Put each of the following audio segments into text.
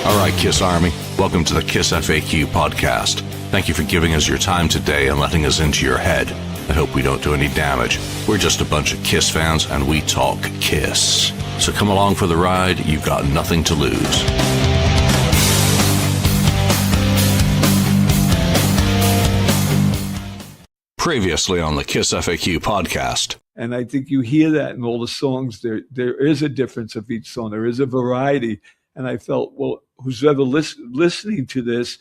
All right, Kiss Army, welcome to the KissFAQ podcast. Thank you for giving us your time today and letting us into your head. I hope we don't do any damage. We're just a bunch of Kiss fans and we talk Kiss. So come along for the ride. You've got nothing to lose. Previously on the KissFAQ podcast. And I think you hear that in all the songs. There is a difference of each song. There is a variety. And I felt, well, who's ever listening to this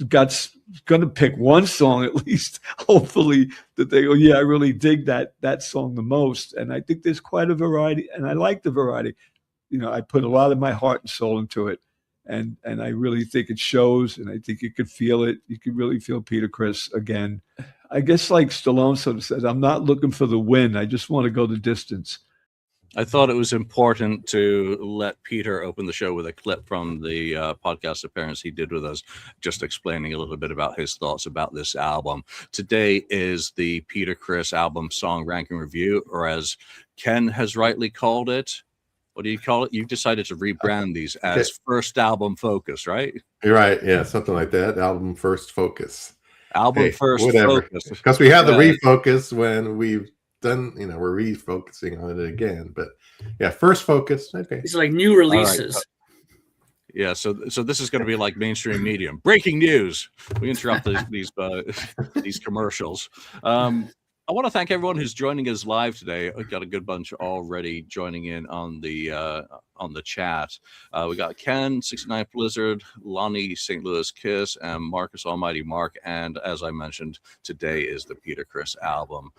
going to pick one song at least, hopefully, that they go, yeah, I really dig that song the most. And I think there's quite a variety, and I like the variety. You know, I put a lot of my heart and soul into it, and I really think it shows, and I think you could feel it. You could really feel Peter Criss again. I guess like Stallone sort of says, I'm not looking for the win. I just want to go the distance. I thought it was important to let Peter open the show with a clip from the podcast appearance he did with us, just explaining a little bit about his thoughts about this album. Today is the Peter Criss album song ranking review, or as Ken has rightly called it, what do you call it? You've decided to rebrand these as First Album Focus, right? You're right. Yeah, something like that. Album First Focus. First Focus. Because we had the refocus when we've done, we're refocusing on it again. But yeah, First Focus. Okay. It's like new releases. Right. Yeah, so this is going to be like mainstream medium. Breaking news. We interrupt these commercials. I want to thank everyone who's joining us live today. We've got a good bunch already joining in on the chat. We got Ken, 69 Blizzard, Lonnie, St. Louis Kiss, and Marcus Almighty Mark. And as I mentioned, today is the Peter Criss album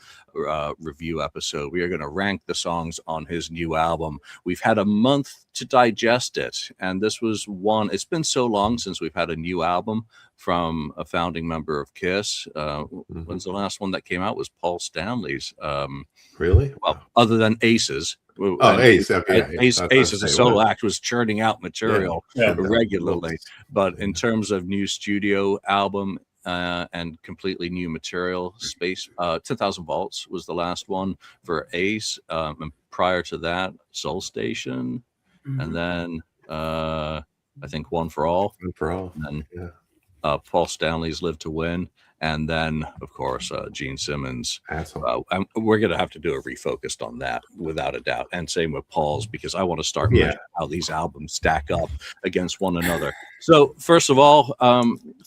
review episode. We are going to rank the songs on his new album. We've had a month to digest it, and this was one. It's been so long since we've had a new album from a founding member of Kiss. When's the last one that came out? Was Paul Stanley's. Really? Well, other than Aces. Ace. Okay. Ace as a solo act was churning out material regularly. But in terms of new studio album and completely new material, 10,000 Volts was the last one for Ace. And prior to that, Soul Station. And then I think One for All. One for All. And then, Paul Stanley's Live to Win, and then of course Gene Simmons. And we're going to have to do a refocused on that without a doubt, and same with Paul's, because I want to start measuring how these albums stack up against one another. So first of all,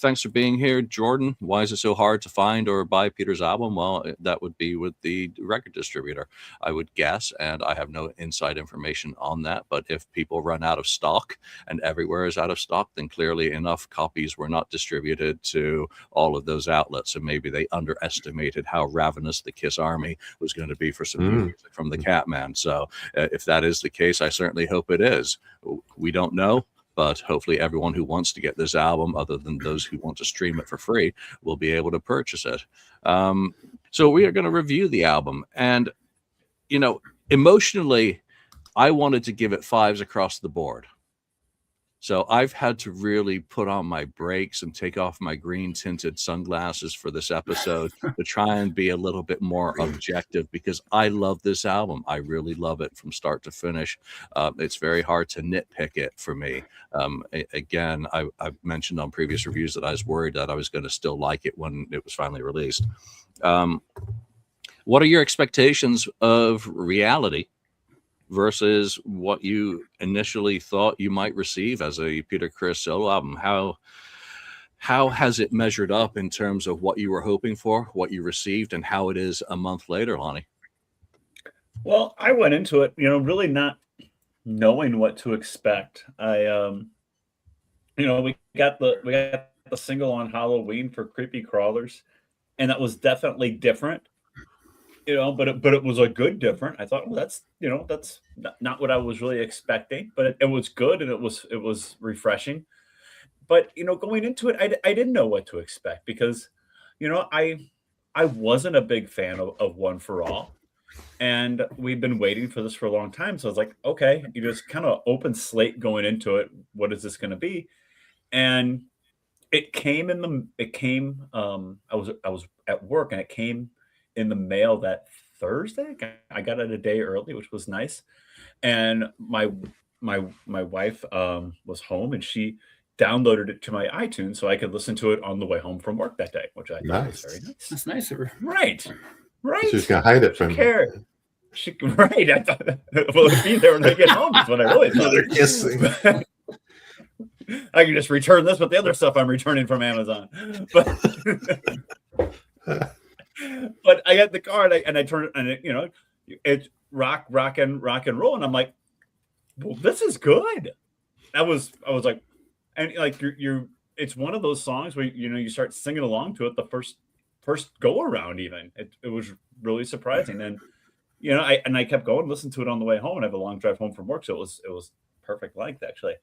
thanks for being here, Jordan. Why is it so hard to find or buy Peter's album? Well, that would be with the record distributor, I would guess, and I have no inside information on that. But if people run out of stock and everywhere is out of stock, then clearly enough copies were not distributed to all of those outlets, and maybe they underestimated how ravenous the Kiss Army was going to be for some new music from the Catman. So if that is the case, I certainly hope it is. We don't know, but hopefully everyone who wants to get this album, other than those who want to stream it for free, will be able to purchase it. So we are going to review the album, and emotionally, I wanted to give it 5s across the board. So I've had to really put on my brakes and take off my green tinted sunglasses for this episode to try and be a little bit more objective, because I love this album. I really love it from start to finish. It's very hard to nitpick it for me. Again, I've mentioned on previous reviews that I was worried that I was going to still like it when it was finally released. What are your expectations of reality versus what you initially thought you might receive as a Peter Criss solo album? How has it measured up in terms of what you were hoping for, what you received, and how it is a month later, Lonnie? Well, I went into it, really not knowing what to expect. We got the single on Halloween for Creepy Crawlers, and that was definitely different. But it was a good different. I thought, well, that's not what I was really expecting, but it was good, and it was refreshing. But going into it, I didn't know what to expect, because I wasn't a big fan of One for All, and we've been waiting for this for a long time. So I was like, okay, just kind of open slate going into it. What is this going to be? And it came I was at work, and it came in the mail that Thursday. I got it a day early, which was nice. And my wife was home, and she downloaded it to my iTunes so I could listen to it on the way home from work that day, which I thought was very nice. That's nice of her. Right. She's gonna hide it from care. Right. I thought, well, it'll be there when I get home. Is what I really thought. They're kissing. I can just return this, but the other stuff I'm returning from Amazon. But I got the car and I turn it, and it, it's rock and roll, and I'm like, well, this is good. I was like, and like you're it's one of those songs where you start singing along to it the first go around. Even it was really surprising, and I kept going, listened to it on the way home, and I have a long drive home from work, so it was perfect length actually.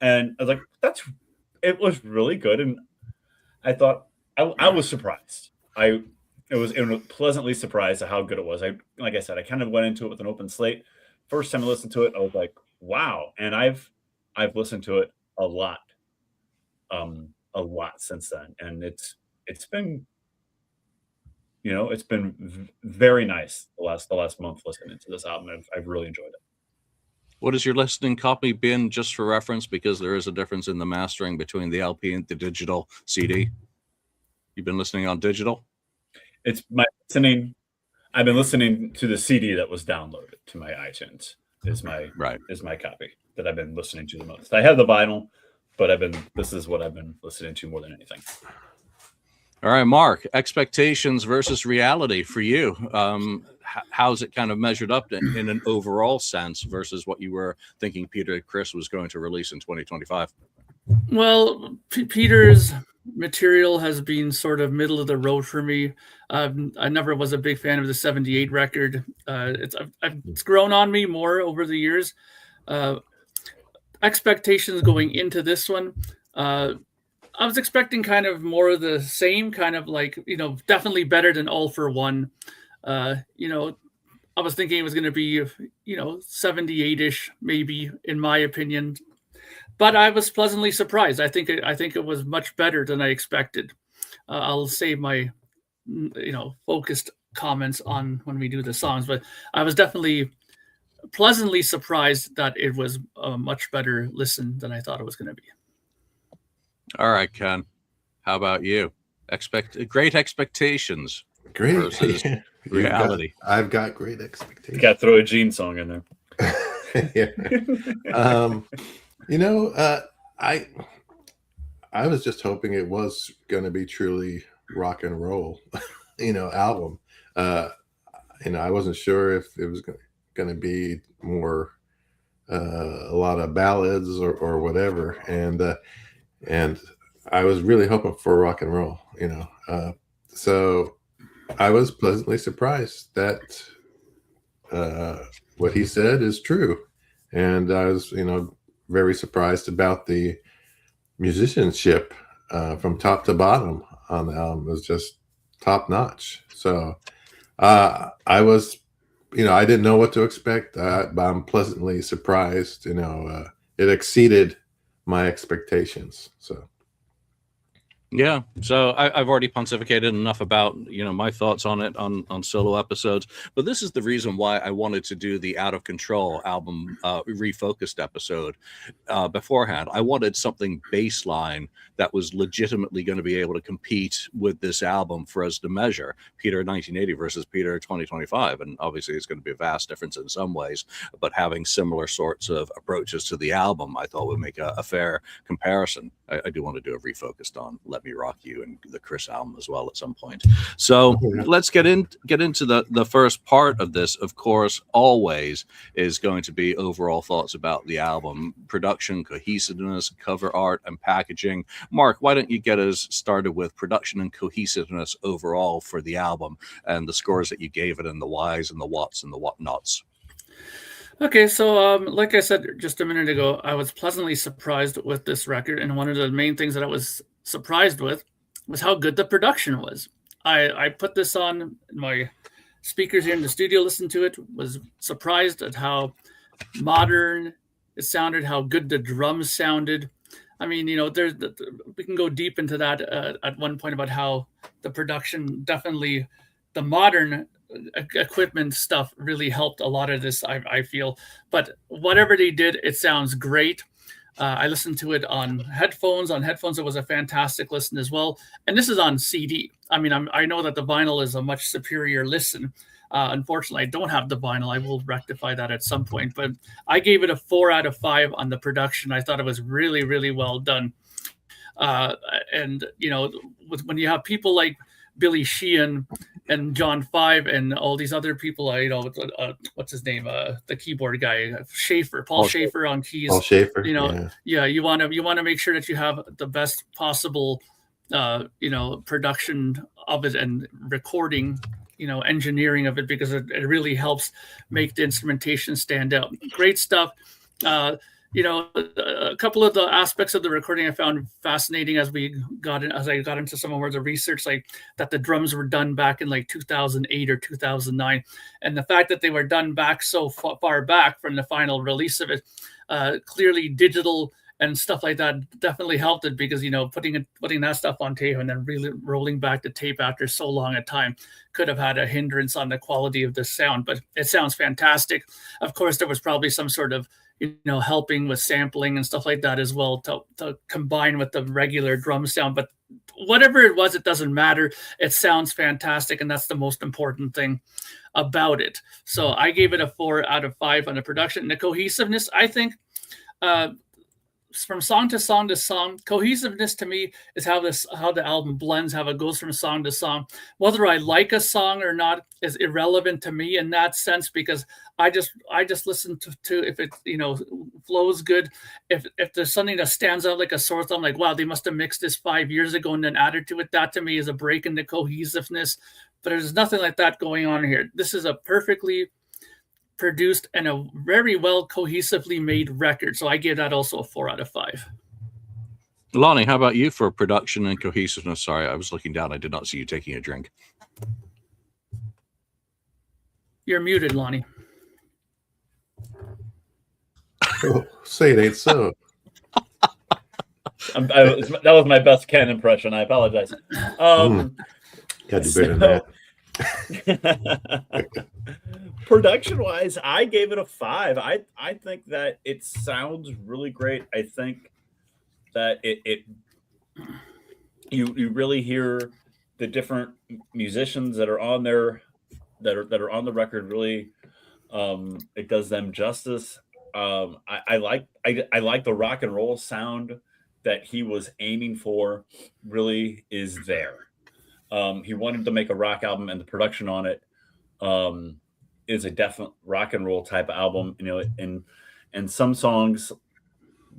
And I was like, it was really good, and I thought I was surprised. It was pleasantly surprised at how good it was. Like I said, I kind of went into it with an open slate. First time I listened to it, I was like, wow. And I've listened to it a lot since then, and it's been very nice the last month listening to this album. I've really enjoyed it. What has your listening copy been, just for reference, because there is a difference in the mastering between the LP and the digital CD? You've been listening on digital? It's my listening. I've been listening to the CD that was downloaded to my iTunes. Is my copy that I've been listening to the most. I have the vinyl, but this is what I've been listening to more than anything. All right, Mark, expectations versus reality for you. How's it kind of measured up in an overall sense versus what you were thinking Peter Criss was going to release in 2025? Well, Peter's material has been sort of middle of the road for me. I never was a big fan of the 78 record. It's grown on me more over the years. Expectations going into this one, I was expecting kind of more of the same, kind of like, definitely better than All for One. I was thinking it was going to be, 78-ish, maybe, in my opinion. But I was pleasantly surprised. I think it was much better than I expected. I'll save my, focused comments on when we do the songs. But I was definitely pleasantly surprised that it was a much better listen than I thought it was going to be. All right, Ken. How about you? Great expectations. Great versus reality. I've got great expectations. You got to throw a Gene song in there. Yeah. I was just hoping it was going to be truly rock and roll, album. I wasn't sure if it was going to be more a lot of ballads or whatever, and I was really hoping for rock and roll, so I was pleasantly surprised that what he said is true, and I was very surprised about the musicianship from top to bottom on the album. It was just top notch. So I was, I didn't know what to expect, but I'm pleasantly surprised. It exceeded my expectations. So. Yeah, so I've already pontificated enough about my thoughts on it on solo episodes, but this is the reason why I wanted to do the Out of Control album refocused episode beforehand. I wanted something baseline that was legitimately going to be able to compete with this album for us to measure Peter 1980 versus Peter 2025, and obviously it's going to be a vast difference in some ways, but having similar sorts of approaches to the album I thought would make a fair comparison. I do want to do a refocused on Let Me Rock You and the Criss album as well at some point. So let's get into the first part of this. Of course, always is going to be overall thoughts about the album, production, cohesiveness, cover art, and packaging. Mark, why don't you get us started with production and cohesiveness overall for the album and the scores that you gave it and the whys and the whats and the whatnots? Okay, so like I said just a minute ago, I was pleasantly surprised with this record, and one of the main things that I was surprised with was how good the production was. I put this on my speakers here in the studio, listened to it, was surprised at how modern it sounded, how good the drums sounded. I mean, we can go deep into that at one point about how the production, definitely the modern equipment stuff really helped a lot of this, I feel. But whatever they did, it sounds great. I listened to it on headphones. On headphones, it was a fantastic listen as well. And this is on CD. I mean, I know that the vinyl is a much superior listen. Unfortunately, I don't have the vinyl. I will rectify that at some point. But I gave it a 4 out of 5 on the production. I thought it was really, really well done. And, you know, when you have people like Billy Sheehan and John Five and all these other people, you know, what's his name, the keyboard guy, Paul Schaefer on keys. Paul Schaefer, you know, yeah, you want to make sure that you have the best possible, you know, production of it and recording, you know, engineering of it, because it really helps make the instrumentation stand out. Great stuff. You know, a couple of the aspects of the recording I found fascinating as I got into some of the research, like that the drums were done back in like 2008 or 2009, and the fact that they were done back so far back from the final release of it, clearly digital and stuff like that definitely helped it, because, you know, putting that stuff on tape and then really rolling back the tape after so long a time could have had a hindrance on the quality of the sound, but it sounds fantastic. Of course, there was probably some sort of, you know, helping with sampling and stuff like that as well to combine with the regular drum sound. But whatever it was, it doesn't matter. It sounds fantastic, and that's the most important thing about it. So I gave it a 4 out of 5 on the production. And the cohesiveness, I think, from song to song to song, cohesiveness to me is how the album blends, how it goes from song to song. Whether I like a song or not is irrelevant to me in that sense, because I just listen to if it, you know, flows good. If there's something that stands out like a sore thumb, like, wow, they must have mixed this 5 years ago and then added to it, that to me is a break in the cohesiveness. But there's nothing like that going on here. This is a perfectly produced and a very well cohesively made record. So I give that also a 4 out of 5. Lonnie, how about you for production and cohesiveness? Sorry, I was looking down. I did not see you taking a drink. You're muted, Lonnie. Oh, say it ain't so. That was my best Ken impression. I apologize. Got to do better than that. Production wise, I gave it a 5. I think that it sounds really great. I think that you really hear the different musicians that are on there, that are on the record. Really, it does them justice. I like the rock and roll sound that he was aiming for. Really is there. He wanted to make a rock album, and the production on it is a definite rock and roll type album, you know. And some songs,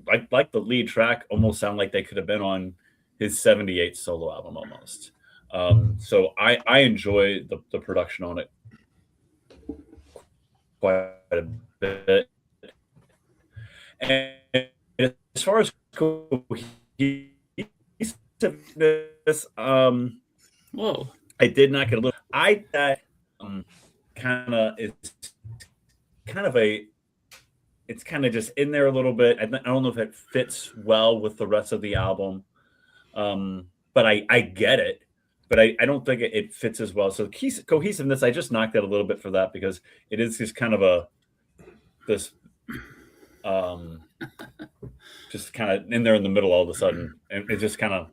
like the lead track, almost sound like they could have been on his '78 solo album almost. So I enjoy the production on it quite a bit. And as far as cohesiveness, whoa! I did not get a little. That kind of is kind of it's kind of just in there a little bit. I don't know if it fits well with the rest of the album, but I get it. But I don't think it fits as well. So cohesiveness, I just knocked it a little bit for that, because it is just kind of just kind of in there in the middle all of a sudden, and it's just kind of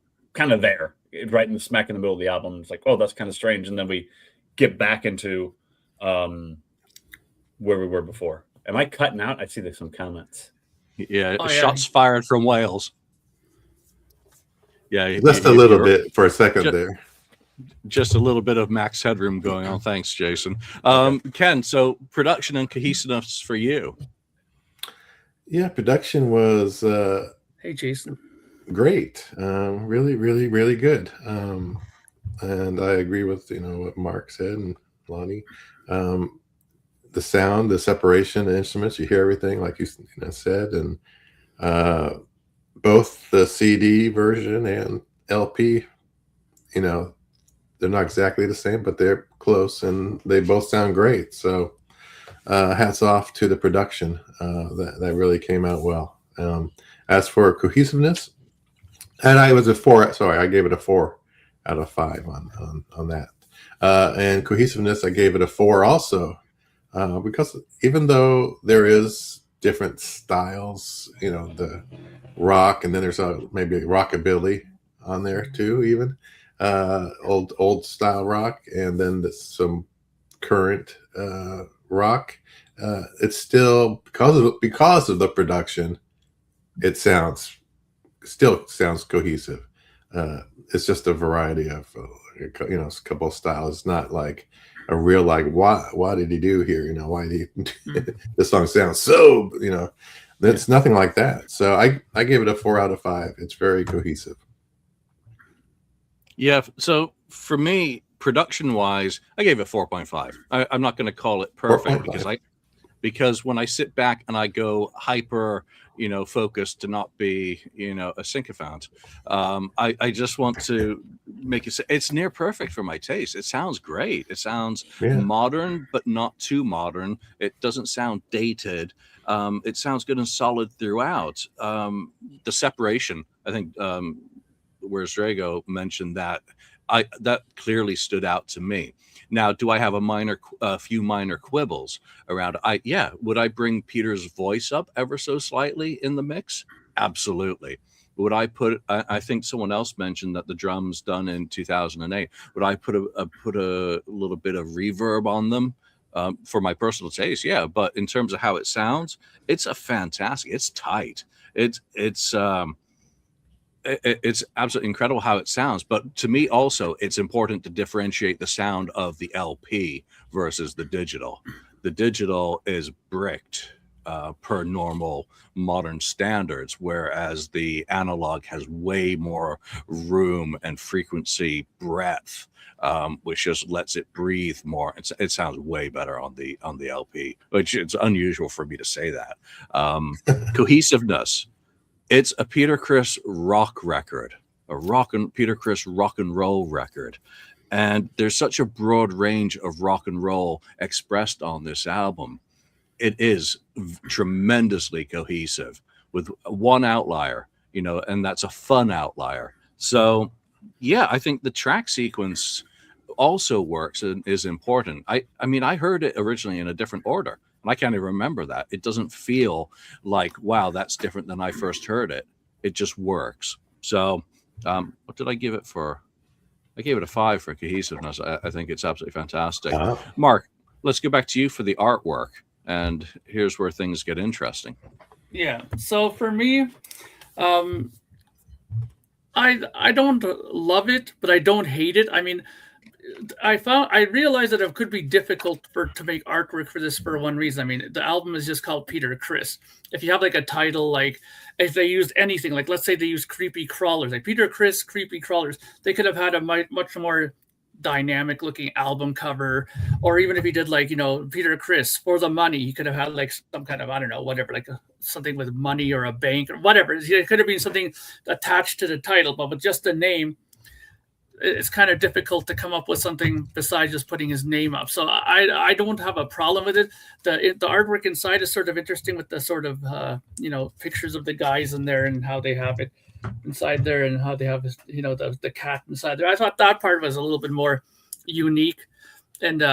there, right in the smack in the middle of the album. It's like, oh, that's kind of strange, and then we get back into where we were before. Am I cutting out? I see there's some comments. Yeah, shots fired from Wales. Yeah, just a little bit for a second there. Just a little bit of max headroom going on. Thanks, Jason. Ken, so production and cohesiveness for you. Yeah, production was hey, Jason. Great. Really, really, really good. And I agree with, you know, what Mark said and Lonnie. The sound, the separation, the instruments, you hear everything like you said, and both the CD version and LP, you know, they're not exactly the same, but they're close, and they both sound great. So hats off to the production. That really came out well. As for cohesiveness, and I was a 4. Sorry, I gave it a 4 out of 5 on that. And cohesiveness, I gave it a 4 also, because even though there is different styles, the rock, and then there's maybe rockabilly on there too, even old style rock, and then some current rock. It's still because of the production, it still sounds cohesive. It's just a variety of a couple of styles. It's not like a real why did he do here? Why did he this song sounds so it's nothing like that. So I give it a 4 out of 5. It's very cohesive. Yeah. So for me, production wise, I gave it 4.5. I'm not going to call it perfect 4.5. because when I sit back and I go hyper, focused to not be, a sycophant, I just want to make it's near perfect for my taste. It sounds great. It sounds modern, but not too modern. It doesn't sound dated. It sounds good and solid throughout. The separation, I think, where Drago mentioned that, that clearly stood out to me. Now, do I have a few minor quibbles around? Would I bring Peter's voice up ever so slightly in the mix? Absolutely. Would I put? I think someone else mentioned that the drums done in 2008. Would I put a little bit of reverb on them? For my personal taste, yeah. But in terms of how it sounds, it's fantastic. It's tight. It's absolutely incredible how it sounds. But to me also, it's important to differentiate the sound of the LP versus the digital. The digital is bricked per normal modern standards, whereas the analog has way more room and frequency breadth, which just lets it breathe more. It sounds way better on the LP, which it's unusual for me to say that. Cohesiveness. It's a Peter Criss rock record, Peter Criss rock and roll record. And there's such a broad range of rock and roll expressed on this album. It is tremendously cohesive with one outlier, and that's a fun outlier. So, yeah, I think the track sequence also works and is important. I mean, I heard it originally in a different order. And I can't even remember that. It doesn't feel like, wow, that's different than I first heard it. It just works. So what did I give it for? I gave it a 5 for cohesiveness. I think it's absolutely fantastic. Wow. Mark, let's go back to you for the artwork. And here's where things get interesting. Yeah. So for me, I don't love it, but I don't hate it. I mean, I realized that it could be difficult to make artwork for this for one reason. I mean, the album is just called Peter Criss. If you have like a title, like if they used anything, like let's say they used Creepy Crawlers, like Peter Criss, Creepy Crawlers, they could have had a much more dynamic looking album cover. Or even if he did like, Peter Criss For the Money, he could have had like some kind of, I don't know, whatever, like something with money or a bank or whatever. It could have been something attached to the title, but with just the name, it's kind of difficult to come up with something besides just putting his name up. So I don't have a problem with it. The artwork inside is sort of interesting with the sort of, pictures of the guys in there and how they have it inside there and how they have, the cat inside there. I thought that part was a little bit more unique and,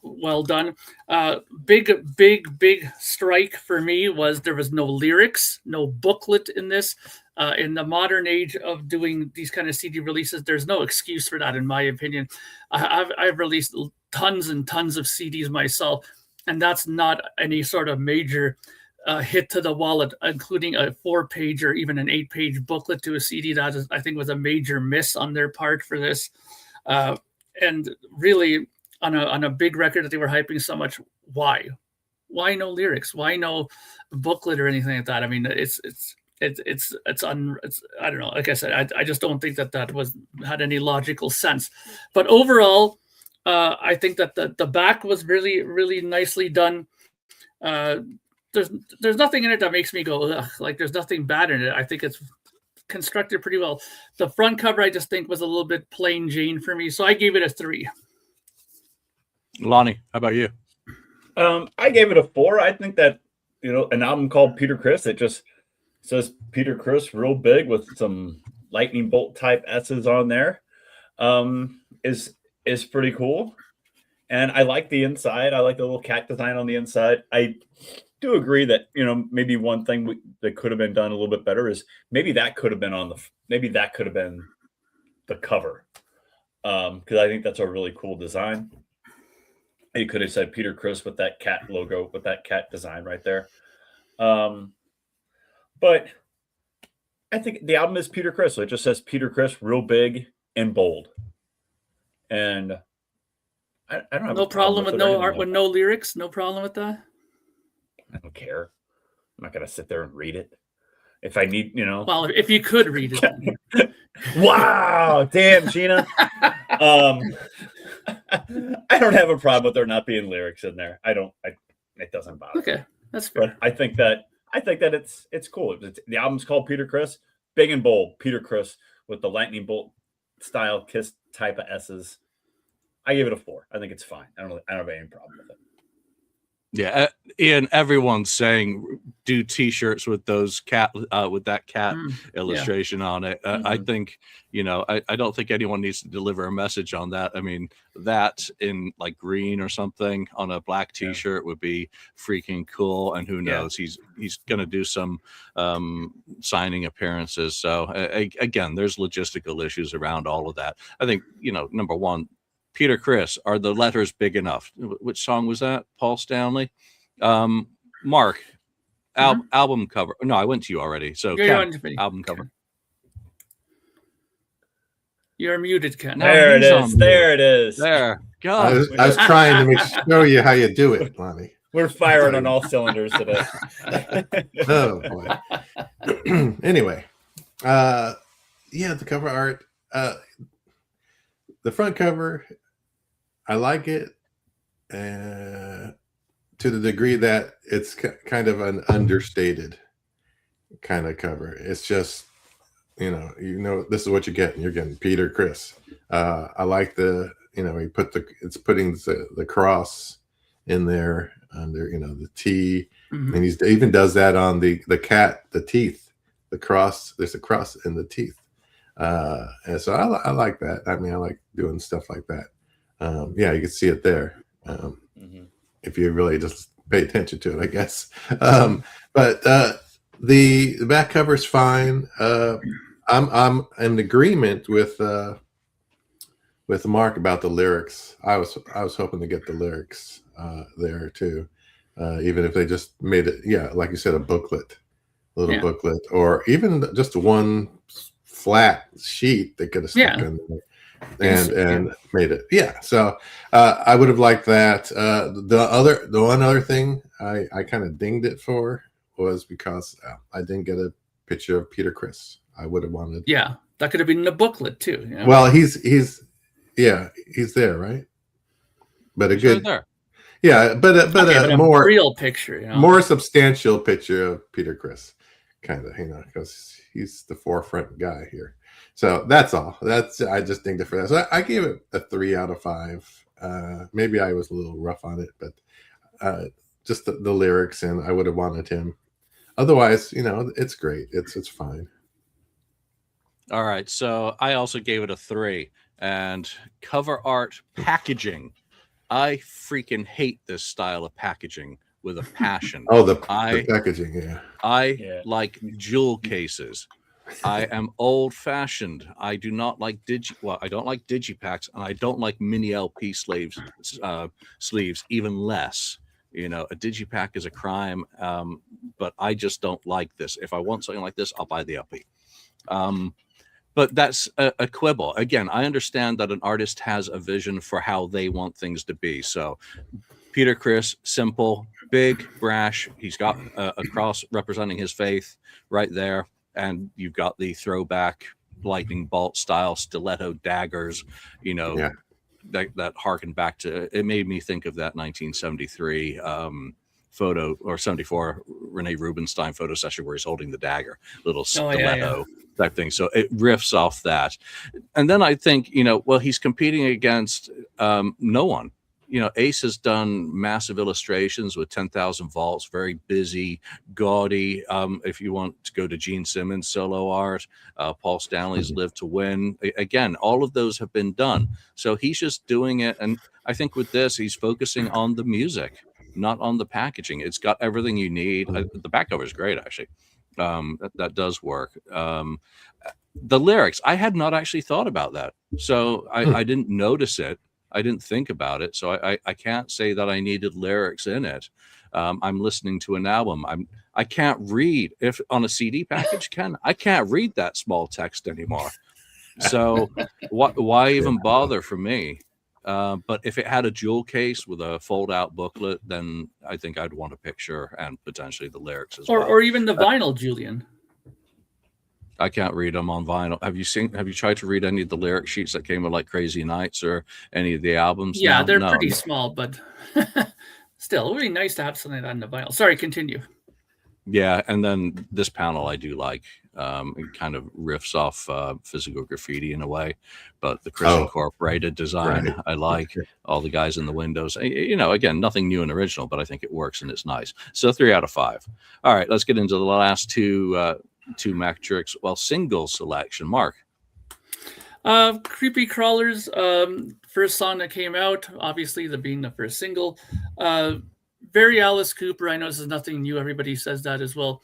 well done. Big strike for me was there was no lyrics, no booklet in this. In the modern age of doing these kind of CD releases, there's no excuse for that, in my opinion. I've released tons and tons of CDs myself, and that's not any sort of major hit to the wallet, including a 4-page or even an 8-page booklet to a CD. That is, I think, was a major miss on their part for this. And really, on a big record that they were hyping so much, why no lyrics? Why no booklet or anything like that? I mean, it's I don't know. Like I said, I just don't think that had any logical sense. But overall, I think that the back was really, really nicely done. There's nothing in it that makes me go, ugh, like there's nothing bad in it. I think it's constructed pretty well. The front cover I just think was a little bit plain Jane for me, so I gave it a 3. Lonnie, how about you? I gave it a 4. I think that an album called Peter Criss, it just says Peter Criss real big with some lightning bolt type S's on there, is pretty cool. And I like the inside. I like the little cat design on the inside. do agree that, you know, maybe one thing that could have been done a little bit better is maybe that could have been the cover. Because I think that's a really cool design. You could have said Peter Criss with that cat logo, with that cat design right there. But I think the album is Peter Criss. So it just says Peter Criss real big and bold. And I don't have no problem with no art, with no lyrics. No problem with that. I don't care. I'm not going to sit there and read it. If I need, you know. Well, if you could read it. Wow. Damn, Gina. I don't have a problem with there not being lyrics in there. It doesn't bother me. Okay. That's fair. But I think that it's cool. The album's called Peter Criss, big and bold. Peter Criss with the lightning bolt style Kiss type of S's. I give it a 4. I think it's fine. I don't have any problem with it. Yeah, Ian, everyone's saying do T-shirts with those with that cat illustration on it. I think, you know, I don't think anyone needs to deliver a message on that. I mean, that in like green or something on a black T-shirt would be freaking cool. And who knows, he's going to do some signing appearances. So again, there's logistical issues around all of that. I think, you know, number one, Peter Criss, are the letters big enough? Which song was that? Paul Stanley. Mark, album cover. No, I went to you already. So Ken, album cover. You're muted, Ken. There it is. There it is. There. God. I was trying to show you how you do it, Lonnie. We're firing on all cylinders today. Oh boy. Anyway, the cover art. The front cover, I like it to the degree that it's kind of an understated kind of cover. It's just, you know, this is what you're getting. You're getting Peter Criss. I like it's putting the cross in there under, you know, the T, and he even does that on the cat, the teeth, the cross. There's a cross in the teeth. And so I like that. I mean, I like doing stuff like that. You can see it there. If you really just pay attention to it, I guess. But the back cover is fine. I'm in agreement with Mark about the lyrics. I was hoping to get the lyrics there too, even if they just made it, like you said, a booklet, booklet, or even just one flat sheet they could have stuck in there and made it. So I would have liked that. The one other thing I kind of dinged it for was because I didn't get a picture of Peter Criss. I would have wanted. Yeah, that could have been in the booklet too. You know? Well, he's there, right? But a good there. Yeah, but a more real picture, you know? More substantial picture of Peter Criss, kind of, you know, because he's the forefront guy here. So that's all. I just dinged it for that. So I gave it a 3 out of 5. Maybe I was a little rough on it, but just the lyrics, and I would have wanted him. Otherwise, you know, it's great. It's fine. All right. So I also gave it a 3. And cover art packaging. I freaking hate this style of packaging with a passion. The packaging, yeah. I like jewel cases. I am old-fashioned. I do not like I don't like digipacks, and I don't like mini LP sleeves, even less. You know, a digipack is a crime, but I just don't like this. If I want something like this, I'll buy the LP. But that's a quibble. Again, I understand that an artist has a vision for how they want things to be. So Peter Criss, simple, big, brash. He's got a cross representing his faith right there. And you've got the throwback lightning bolt style stiletto daggers, you know, that harken back to, it made me think of that 1973 photo, or 74 Rene Rubenstein photo session where he's holding the dagger, little stiletto type thing. So it riffs off that. And then I think, you know, well, he's competing against no one. You know, Ace has done massive illustrations with 10,000 volts, very busy, gaudy. If you want to go to Gene Simmons solo art, Paul Stanley's Live to Win. Again, all of those have been done. So he's just doing it. And I think with this, he's focusing on the music. not on the packaging. It's got everything you need. The back cover is great, actually. That does work. The lyrics, I had not actually thought about that, so I didn't notice it. I didn't think about it, so I can't say that I needed lyrics in it. I'm listening to an album. I can't read if on a CD package. I can't read that small text anymore. So why even bother for me? But if it had a jewel case with a fold-out booklet, then I think I'd want a picture and potentially the lyrics as well. Or even the vinyl, Julian. I can't read them on vinyl. Have you tried to read any of the lyric sheets that came with like Crazy Nights or any of the albums? Yeah, now? they're pretty small, but still, it would be nice to have something like that in the vinyl. Sorry, continue. Yeah, and then this panel I do like. It kind of riffs off Physical Graffiti in a way, but the Criss Incorporated design, right. I like all the guys in the windows. Again, nothing new and original, but I think it works and it's nice. So 3 out of 5. All right, let's get into the last two metrics. Well, single selection. Mark. Creepy Crawlers, first song that came out, obviously being the first single. Very Alice Cooper. I know this is nothing new. Everybody says that as well.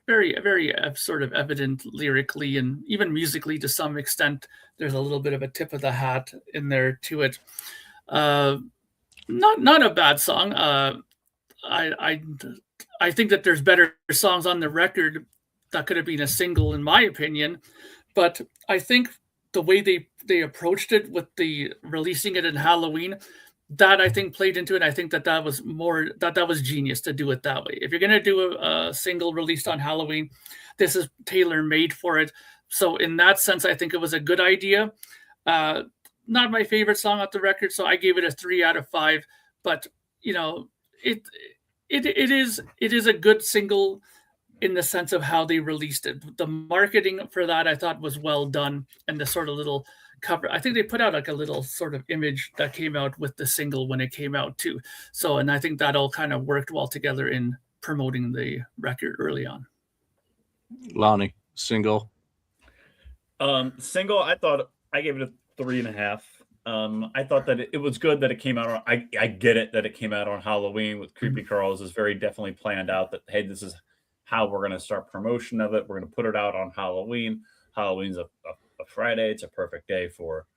Very, very sort of evident lyrically and even musically to some extent. There's a little bit of a tip of the hat in there to it. Not a bad song. I think that there's better songs on the record that could have been a single, in my opinion. But I think the way they approached it with the releasing it in Halloween, that I think played into it. I think that was genius to do it that way. If you're going to do a single released on Halloween, this is tailor-made for it. So in that sense, I think it was a good idea. Not my favorite song off the record, so I gave it a 3 out of 5. But it is a good single in the sense of how they released it. The marketing for that I thought was well done, and the sort of little cover. I think they put out like a little sort of image that came out with the single when it came out too. So, and I think that all kind of worked well together in promoting the record early on. Lonnie, single. Single, I thought I gave it a 3.5. I thought that it was good that it came out. I get it that it came out on Halloween with Creepy Crawlers. Is very definitely planned out that, hey, this is how we're going to start promotion of it. We're going to put it out on Halloween. Halloween's a Friday. It's a perfect day for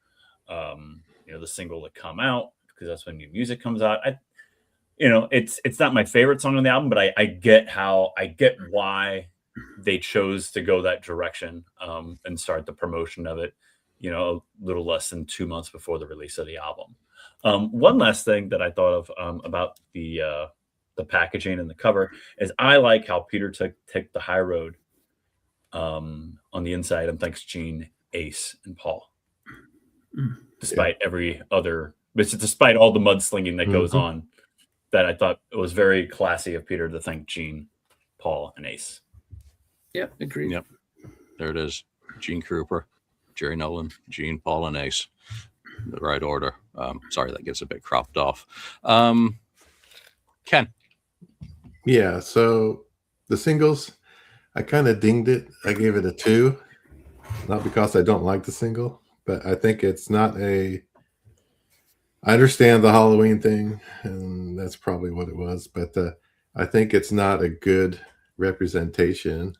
the single to come out because that's when new music comes out. It's not my favorite song on the album, but I get why they chose to go that direction and start the promotion of it a little less than 2 months before the release of the album. One last thing that I thought of about the packaging and the cover is I like how Peter took the high road on the inside and thanks Gene, Ace, and Paul. Despite despite all the mudslinging that goes on, that I thought it was very classy of Peter to thank Gene, Paul, and Ace. Yeah, agreed. Yep. There it is. Gene Krupa, Jerry Nolan, Gene, Paul, and Ace. The right order. Sorry, that gets a bit cropped off. Ken. Yeah, so the singles, I kind of dinged it. I gave it a 2. Not because I don't like the single, but I think it's not I understand the Halloween thing, and that's probably what it was, but I think it's not a good representation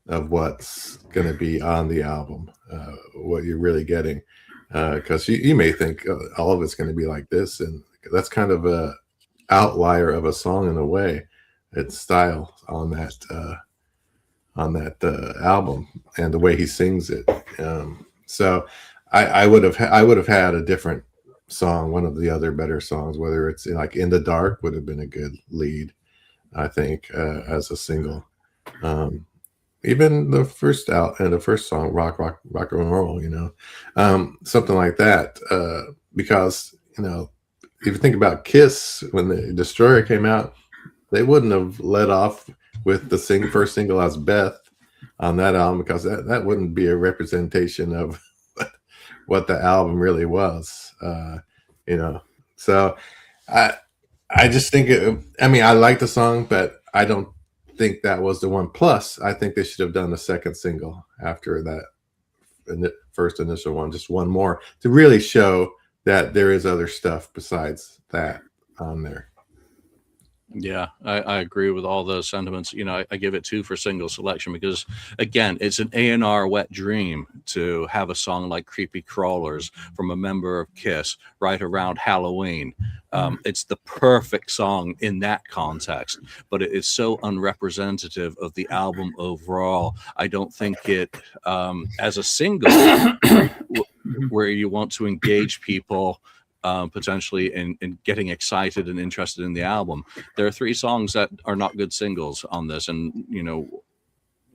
of what's going to be on the album, what you're really getting. Because you may think all of it's going to be like this, and that's kind of a outlier of a song in a way. Its style on that album and the way he sings it. So I would have had a different song, one of the other better songs, whether it's like In the Dark would have been a good lead, I think, as a single. Even the first song, rock and roll, something like that. Because if you think about Kiss, when the Destroyer came out, they wouldn't have let off with the first single as Beth on that album, because that wouldn't be a representation of what the album really was. So I just think I like the song, but I don't think that was the one. Plus, I think they should have done a second single after that first initial one, just one more, to really show that there is other stuff besides that on there. Yeah, I agree with all those sentiments. You know, I give it 2 for single selection because, again, it's an A&R wet dream to have a song like Creepy Crawlers from a member of KISS right around Halloween. It's the perfect song in that context, but it is so unrepresentative of the album overall. I don't think it, as a single, where you want to engage people potentially in getting excited and interested in the album. There are 3 songs that are not good singles on this, and you know,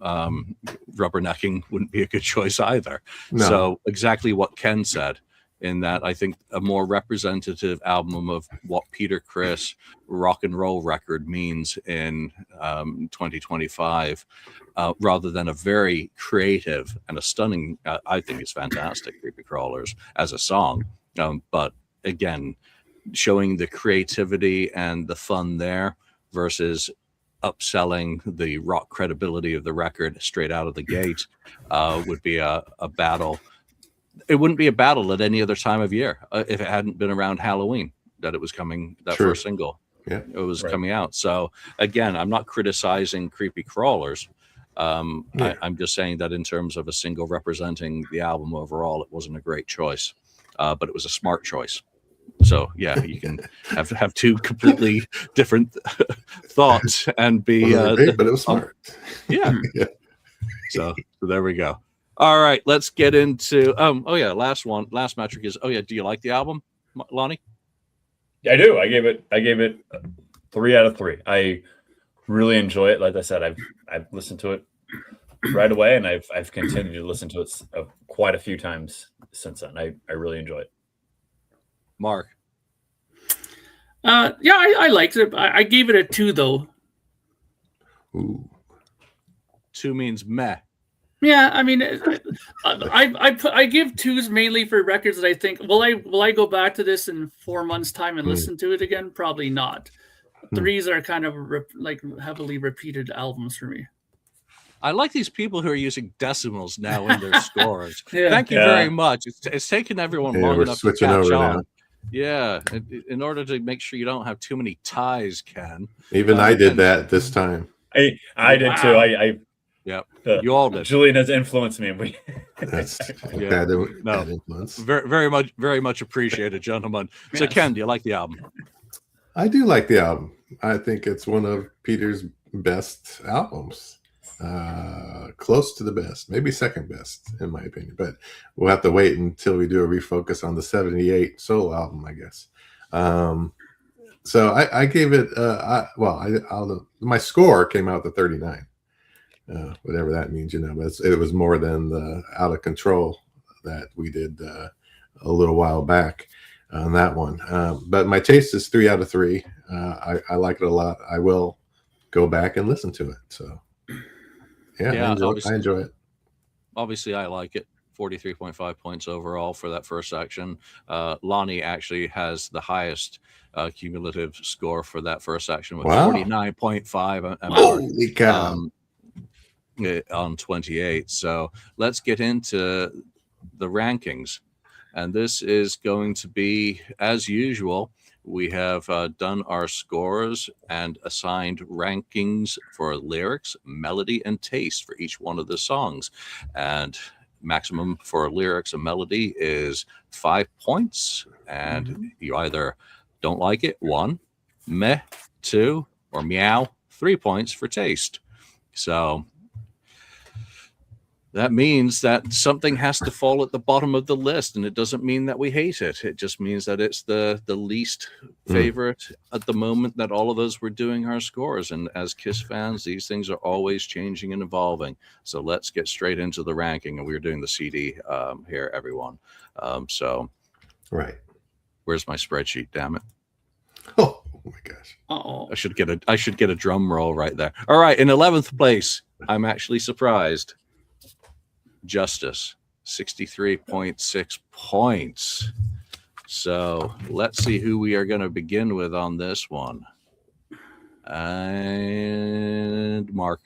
rubbernecking wouldn't be a good choice either. No. So exactly what Ken said, in that I think a more representative album of what Peter Criss rock and roll record means in 2025, rather than a very creative and a stunning, I think it's fantastic, Creepy Crawlers as a song, but again, showing the creativity and the fun there versus upselling the rock credibility of the record straight out of the gate would be a battle. It wouldn't be a battle at any other time of year if it hadn't been around Halloween that it was coming, that True. first single. Yeah. It was coming out. So again, I'm not criticizing Creepy Crawlers. I'm just saying that in terms of a single representing the album overall, it wasn't a great choice, but it was a smart choice. So yeah, you can have 2 completely different thoughts and be great, but it was smart. Yeah. Yeah. So there we go. All right, let's get into last metric is do you like the album, Lonnie? I do. I gave it 3 out of 3. I really enjoy it. Like I said, I've listened to it right away, and I've continued to listen to it quite a few times since then. I really enjoy it. Mark? I liked it. I gave it a 2 though. Ooh. 2 means meh. Yeah, I mean, I give 2s mainly for records that I think will I go back to this in 4 months' time and listen to it again? Probably not. 3s are kind of heavily repeated albums for me. I like these people who are using decimals now in their scores. Thank you very much. It's taken everyone long enough to catch on. Now. Yeah, in order to make sure you don't have too many ties, Ken. Even I did that this time. I did too. Yeah, you all did. Julian has influenced me. That's bad influence. Very much appreciated, gentlemen. So, Ken, do you like the album? I do like the album. I think it's one of Peter's best albums. Close to the best, maybe second best in my opinion, but we'll have to wait until we do a refocus on the 78 solo album, I guess. So I gave it my score came out to 39, whatever that means, but it was more than the Out of Control that we did a little while back on that one. But my taste is 3 out of 3. I like it a lot. I will go back and listen to it. So I enjoy it. Obviously, I like it. 43.5 points overall for that first section. Lonnie actually has the highest cumulative score for that first section with 49.5. Holy cow. On 28. So let's get into the rankings. And this is going to be, as usual, we have done our scores and assigned rankings for lyrics, melody, and taste for each one of the songs. And maximum for lyrics and melody is 5 points. And you either don't like it, 1, meh, 2, or meow, 3 points for taste. So that means that something has to fall at the bottom of the list, and it doesn't mean that we hate it. It just means that it's the least favorite at the moment that all of us were doing our scores. And as KISS fans, these things are always changing and evolving. So let's get straight into the ranking. And we're doing the CD here, everyone. Right. Where's my spreadsheet? Damn it. Oh my gosh. Uh-oh. I should get a drum roll right there. All right. In 11th place, I'm actually surprised. Justice, 63.6 points. So let's see who we are going to begin with on this one. And Mark.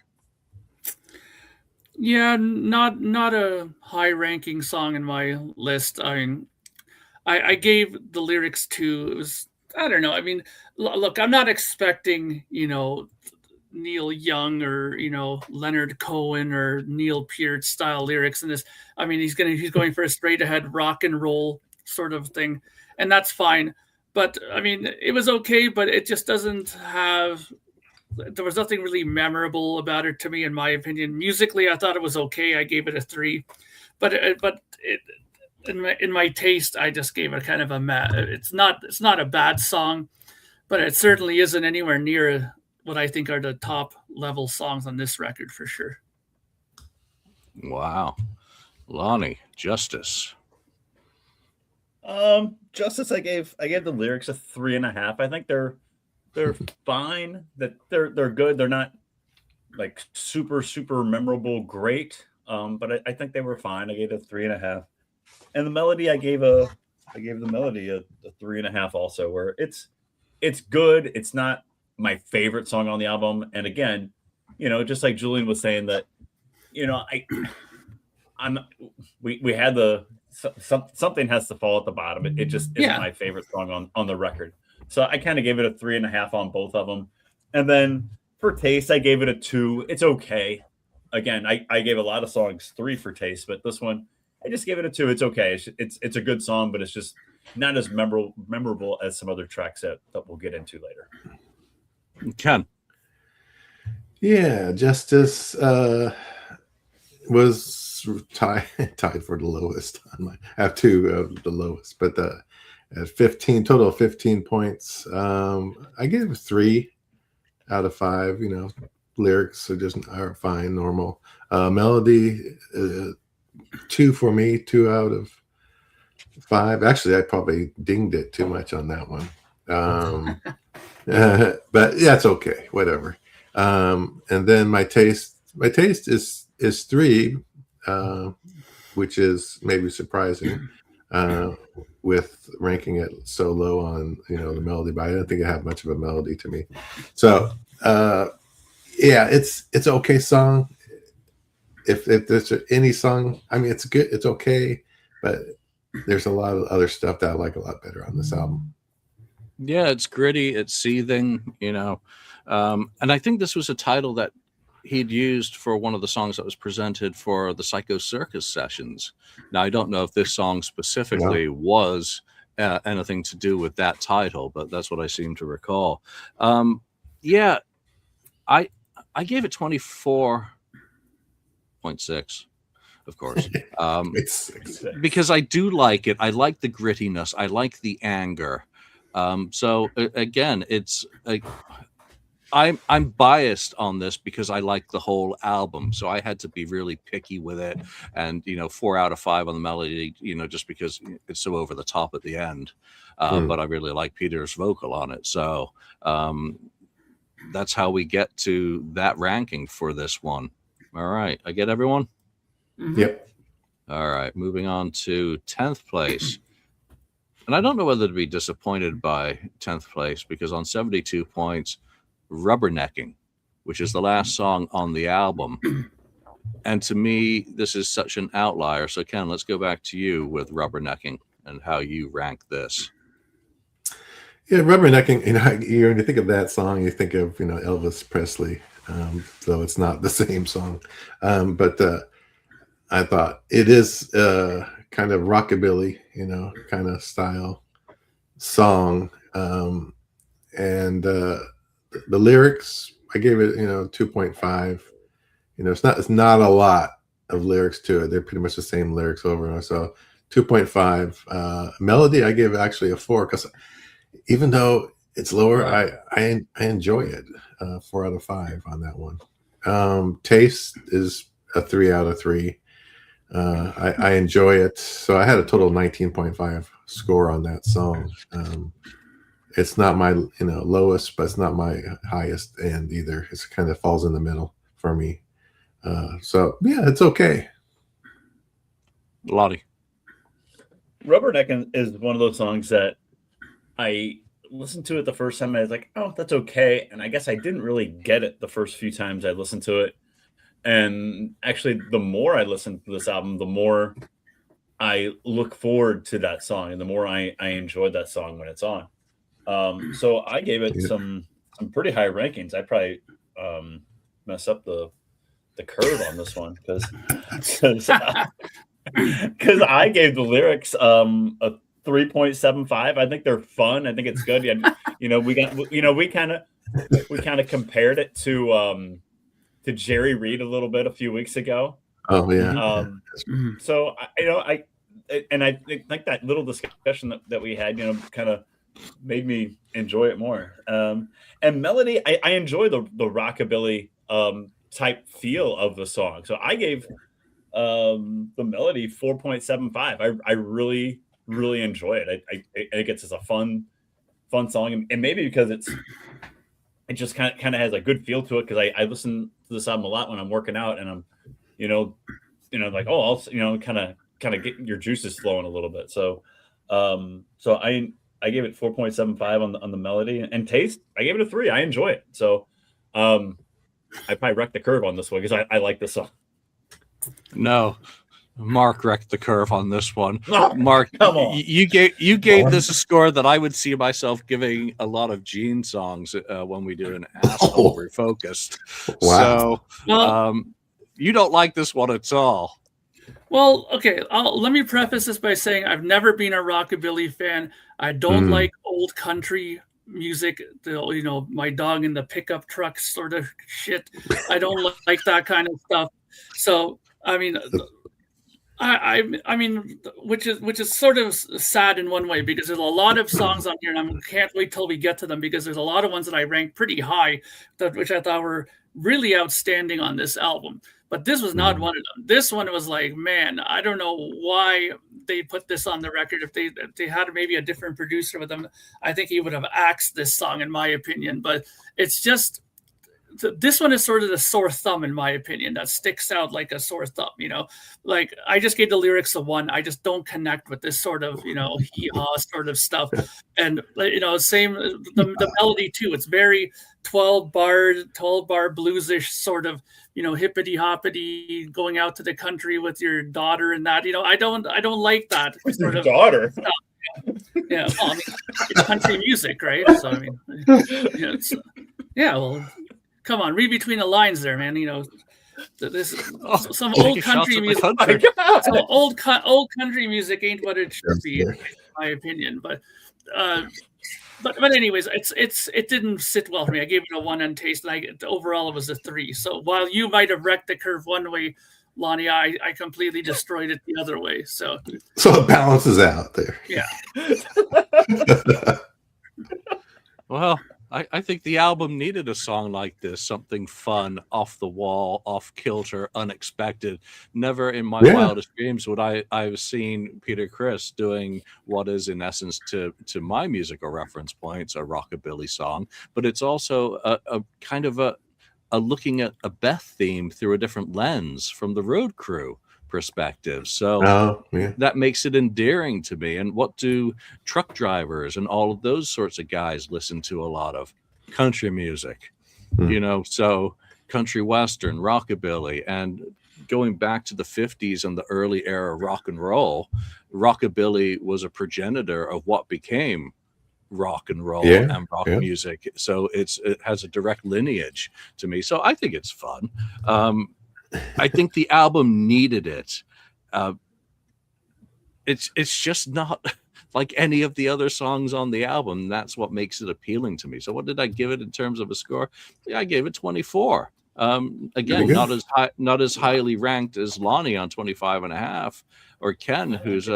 Yeah, not a high ranking song in my list. I mean, I gave the lyrics 2. It was I don't know. I mean, look, I'm not expecting, Neil Young or, Leonard Cohen or Neil Peart style lyrics in this. I mean, he's going for a straight ahead rock and roll sort of thing, and that's fine. But I mean, it was okay, but it just doesn't have. There was nothing really memorable about it to me, in my opinion. Musically, I thought it was okay. I gave it a 3, but in my taste, I just gave it kind of a it's not a bad song, but it certainly isn't anywhere near what I think are the top level songs on this record for sure. Wow. Lonnie, Justice. Justice, I gave the lyrics a 3.5. I think they're fine. That they're good. They're not like super memorable, great. But I think they were fine. I gave it a 3.5. And the melody, I gave the melody a 3.5 also, where it's good. It's not my favorite song on the album. And again, just like Julian was saying that, we had something has to fall at the bottom. It just isn't my favorite song on the record. So I kind of gave it a 3.5 on both of them. And then for taste, I gave it a 2. It's okay. Again, I gave a lot of songs 3 for taste, but this one, I just gave it a 2. It's okay. It's a good song, but it's just not as memorable as some other tracks that we'll get into later. Ken. Yeah, Justice was tied for the lowest. I have 2 of the lowest, but at 15 total of 15 points, I gave it 3 out of 5. Lyrics are fine, normal. Melody, 2 for me, 2 out of 5. Actually, I probably dinged it too much on that one. But yeah, it's okay, whatever. And then my taste is 3, which is maybe surprising, with ranking it so low on the melody, but I didn't think it had much of a melody to me. So yeah, it's an okay song. If there's any song, I mean, it's good, it's okay, but there's a lot of other stuff that I like a lot better on this album. Yeah, it's gritty, it's seething, and I think this was a title that he'd used for one of the songs that was presented for the Psycho Circus sessions. Now, I don't know if this song specifically was anything to do with that title, but that's what I seem to recall. Yeah, I gave it 24.6, of course, because I do like it. I like the grittiness. I like the anger. So again, it's I'm biased on this because I like the whole album, so I had to be really picky with it, and 4 out of 5 on the melody, just because it's so over the top at the end. But I really like Peter's vocal on it, so that's how we get to that ranking for this one. All right, I get everyone. Yep. All right, moving on to 10th place. And I don't know whether to be disappointed by 10th place, because on 72 points, Rubbernecking, which is the last song on the album. And to me, this is such an outlier. So Ken, let's go back to you with Rubbernecking and how you rank this. Yeah, Rubbernecking, when you think of that song, you think of, Elvis Presley. So it's not the same song. But I thought it is kind of rockabilly, kind of style song. And the lyrics, I gave it, 2.5. It's not a lot of lyrics to it. They're pretty much the same lyrics over and over. So 2.5. Melody, I gave it actually a 4, because even though it's lower, I enjoy it. 4 out of 5 on that one. Taste is a 3 out of 3. I enjoy it. So I had a total of 19.5 score on that song. It's not my lowest, but it's not my highest end either. It kind of falls in the middle for me. So yeah, it's okay. Lottie. Rubbernecking is one of those songs that I listened to it the first time. I was like, oh, that's okay. And I guess I didn't really get it the first few times I listened to it. And actually, the more I listen to this album, the more I look forward to that song, and the more I enjoy that song when it's on. So I gave it some pretty high rankings. I probably mess up the curve on this one because I gave the lyrics a 3.75. I think they're fun. I think it's good. And we kind of compared it to Jerry Reed a little bit a few weeks ago. Oh yeah. So I think that little discussion that we had, kind of made me enjoy it more. And melody, I enjoy the rockabilly type feel of the song. So I gave the melody 4.75. I really, really enjoy it. I think it's just a fun song, and maybe because it just kind of has a good feel to it, because I listen to this album a lot when I'm working out, and I'm like, oh, I'll kind of get your juices flowing a little bit. So I gave it 4.75 on the melody, and taste, I gave it a 3. I enjoy it. So I probably wrecked the curve on this one because I like this song. No, Mark wrecked the curve on this one. Oh, Mark, come on. you gave this a score that I would see myself giving a lot of Gene songs when we do an Asshole Refocused. Wow. So you don't like this one at all. Well, okay. Let me preface this by saying I've never been a rockabilly fan. I don't like old country music, my dog in the pickup truck sort of shit. I don't like that kind of stuff. So I mean, I mean, which is sort of sad in one way, because there's a lot of songs on here, and I can't wait till we get to them, because there's a lot of ones that I ranked pretty high, which I thought were really outstanding on this album. But this was not one of them. This one was like, man, I don't know why they put this on the record. If they had maybe a different producer with them, I think he would have axed this song, in my opinion. But it's just, this one is sort of the sore thumb, in my opinion, that sticks out like a sore thumb. Like, I just gave the lyrics a 1. I just don't connect with this sort of hee-haw sort of stuff. And same the melody too. It's very 12 bar bluesish sort of, hippity hoppity, going out to the country with your daughter and that. I don't like that with sort your of daughter. stuff. Yeah, well, I mean, it's country music, right? So I mean, well, come on, read between the lines there, man. This some old country music. Some old country music ain't what it should be, in my opinion. But anyways, it didn't sit well for me. I gave it a 1 on taste, and overall it was a 3. So while you might have wrecked the curve one way, Lonnie, I completely destroyed it the other way. So it balances out there. Yeah. Well, I think the album needed a song like this, something fun, off the wall, off kilter, unexpected. Never in my wildest dreams would I have seen Peter Criss doing what is, in essence, to my musical reference points, a rockabilly song. But it's also a kind of a looking at a Beth theme through a different lens from the Road Crew perspective. So that makes it endearing to me. And what do truck drivers and all of those sorts of guys listen to? A lot of country music, so country western, rockabilly. And going back to the 50s and the early era of rock and roll, rockabilly was a progenitor of what became rock and roll and rock music. So it has a direct lineage to me. So I think it's fun. I think the album needed it. It's just not like any of the other songs on the album. That's what makes it appealing to me. So what did I give it in terms of a score? Yeah, I gave it 24. Again, not as highly ranked as Lonnie on 25.5, or Ken, who's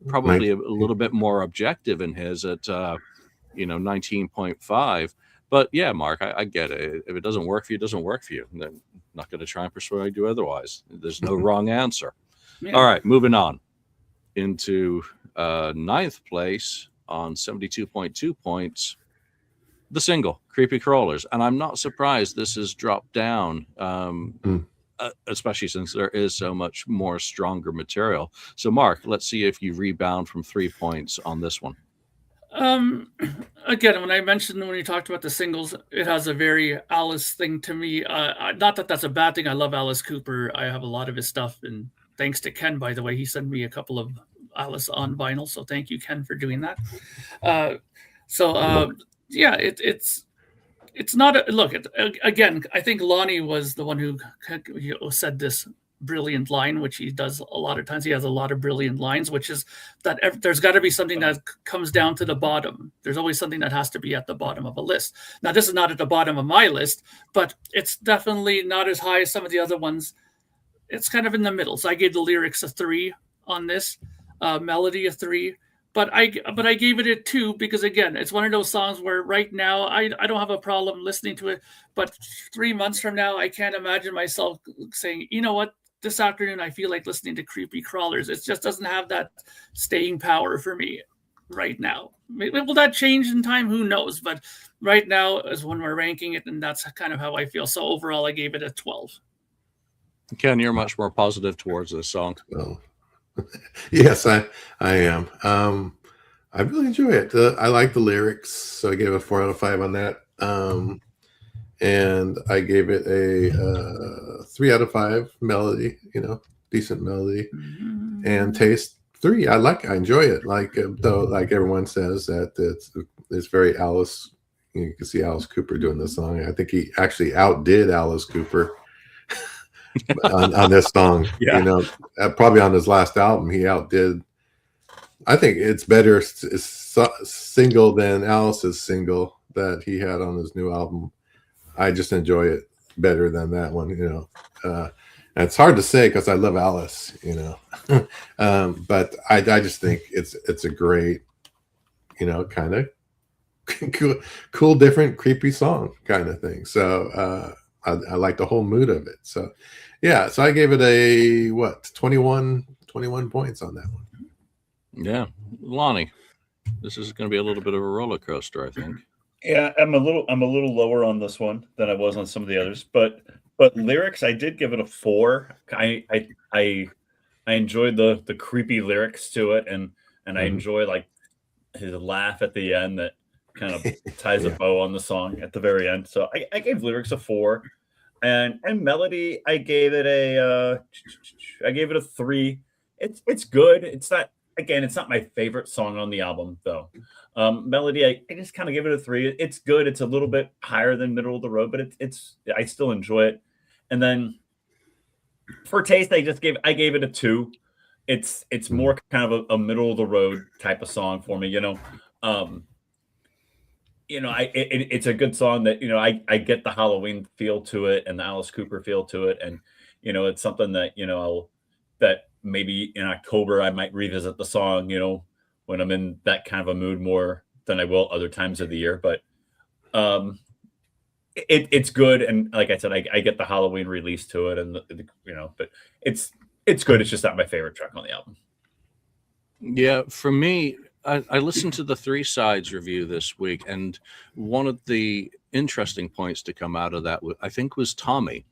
probably a little bit more objective in his at 19.5. But yeah, Mark, I get it. If it doesn't work for you, it doesn't work for you. I'm not going to try and persuade you otherwise. There's no wrong answer. Yeah. All right, moving on into 9th place on 72.2 points, the single Creepy Crawlers. And I'm not surprised this has dropped down, especially since there is so much more stronger material. So Mark, let's see if you rebound from 3 points on this one. Again, when you talked about the singles, it has a very Alice thing to me. Not that that's a bad thing. I love Alice Cooper. I have a lot of his stuff, and thanks to Ken, by the way, he sent me a couple of Alice on vinyl. So thank you, Ken, for doing that. So yeah, it's not a look. Again, I think Lonnie was the one who said this brilliant line, which he does a lot of times. He has a lot of brilliant lines, which is that there's got to be something that comes down to the bottom. There's always something that has to be at the bottom of a list. Now, this is not at the bottom of my list, but it's definitely not as high as some of the other ones. It's kind of in the middle. So I gave the lyrics a 3 on this, melody a 3. But I gave it a 2 because, again, it's one of those songs where right now I don't have a problem listening to it. But 3 months from now, I can't imagine myself saying, you know what, this afternoon I feel like listening to Creepy Crawlers. It just doesn't have that staying power for me right now. Will that change in time? Who knows? But right now is when we're ranking it, and that's kind of how I feel. So overall, I gave it a 12. Ken, you're much more positive towards this song. Oh. Yes, I am. I really enjoy it. I like the lyrics, so I gave it a 4 out of 5 on that. And I gave it a 3 out of 5 melody. Decent melody, and taste 3. I enjoy it. Though, like everyone says, that it's very Alice. You can see Alice Cooper doing this song. I think he actually outdid Alice Cooper on this song. Yeah. Probably on his last album, he outdid. I think it's better single than Alice's single that he had on his new album. I just enjoy it better than that one. It's hard to say because I love Alice. But I just think it's a great, kind of cool, different, creepy song kind of thing. So I like the whole mood of it. So yeah, so I gave it a 21 points on that one. Yeah, Lonnie, this is going to be a little bit of a roller coaster, I think. Yeah, I'm a little lower on this one than I was on some of the others, but lyrics, I did give it a 4. I enjoyed the creepy lyrics to it, and I enjoy like his laugh at the end that kind of ties a bow on the song at the very end. So I gave lyrics a 4, and melody, I gave it a 3. It's good. It's not my favorite song on the album though. Melody, I just kind of give it a 3. It's good. It's a little bit higher than middle of the road, but I still enjoy it. And then for taste, I gave it a 2. It's more kind of a middle of the road type of song for me. It's a good song that I get the Halloween feel to it and the Alice Cooper feel to it, and it's something that that maybe in October I might revisit the song. When I'm in that kind of a mood more than I will other times of the year. But it's good, and like I said, I get the Halloween release to it, and but it's good. It's just not my favorite track on the album. Yeah, for me, I listened to the 3 Sides review this week, and one of the interesting points to come out of that, I think, was Tommy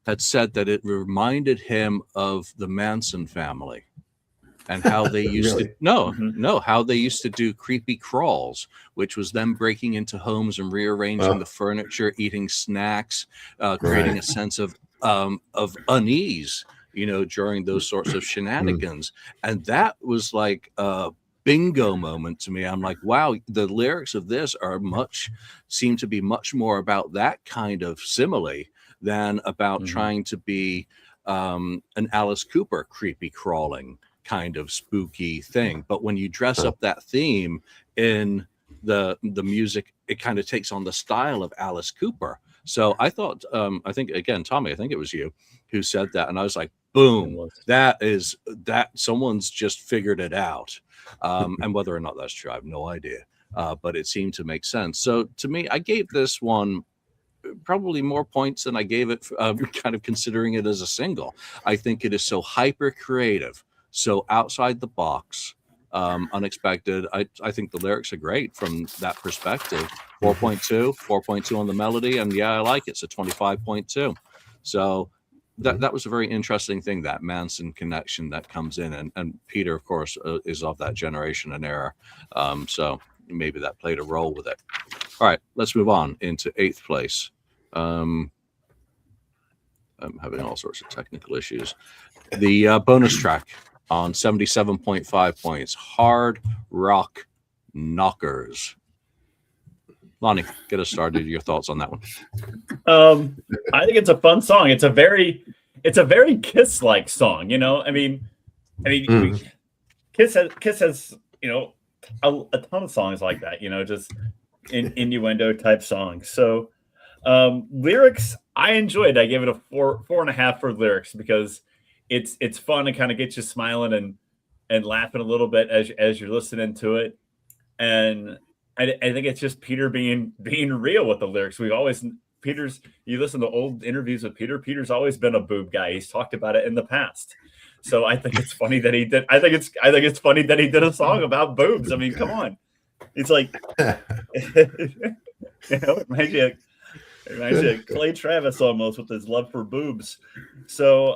had said that it reminded him of the Manson family. And how they used Really? how they used to do creepy crawls, which was them breaking into homes and rearranging the furniture, eating snacks, creating a sense of unease, during those sorts of shenanigans. And that was like a bingo moment to me. I'm like, wow, the lyrics of this seem to be much more about that kind of simile than about trying to be an Alice Cooper creepy crawling kind of spooky thing. But when you dress up that theme in the music, it kind of takes on the style of Alice Cooper. So I thought, I think, again, Tommy, I think it was you who said that, and I was like, boom, that someone's just figured it out. And whether or not that's true, I have no idea, but it seemed to make sense. So to me, I gave this one probably more points than I gave it, kind of considering it as a single. I think it is so hyper creative, so outside the box, unexpected. I think the lyrics are great from that perspective. 4.2 on the melody, and yeah, I like it. So 25.2. So that was a very interesting thing, that Manson connection that comes in, and Peter, of course, is of that generation and era. So maybe that played a role with it. All right, let's move on into 8th place. I'm having all sorts of technical issues. The bonus track on 77.5 points, Hard Rock Knockers. Lonnie, get us started. Your thoughts on that one? I think it's a fun song. It's a very Kiss-like song. You know, I mean, Kiss has you know a ton of songs like that. You know, just innuendo type songs. So lyrics, I enjoyed. I gave it a 4.5 for lyrics because it's fun and kind of gets you smiling and laughing a little bit as you're listening to it. And I think it's just Peter being real with the lyrics. You listen to old interviews with Peter. Peter's always been a boob guy. He's talked about it in the past. So I think it's funny that he did. I think it's funny that he did a song about boobs. I mean, come on. It's like, it reminds you of Clay Travis almost with his love for boobs. So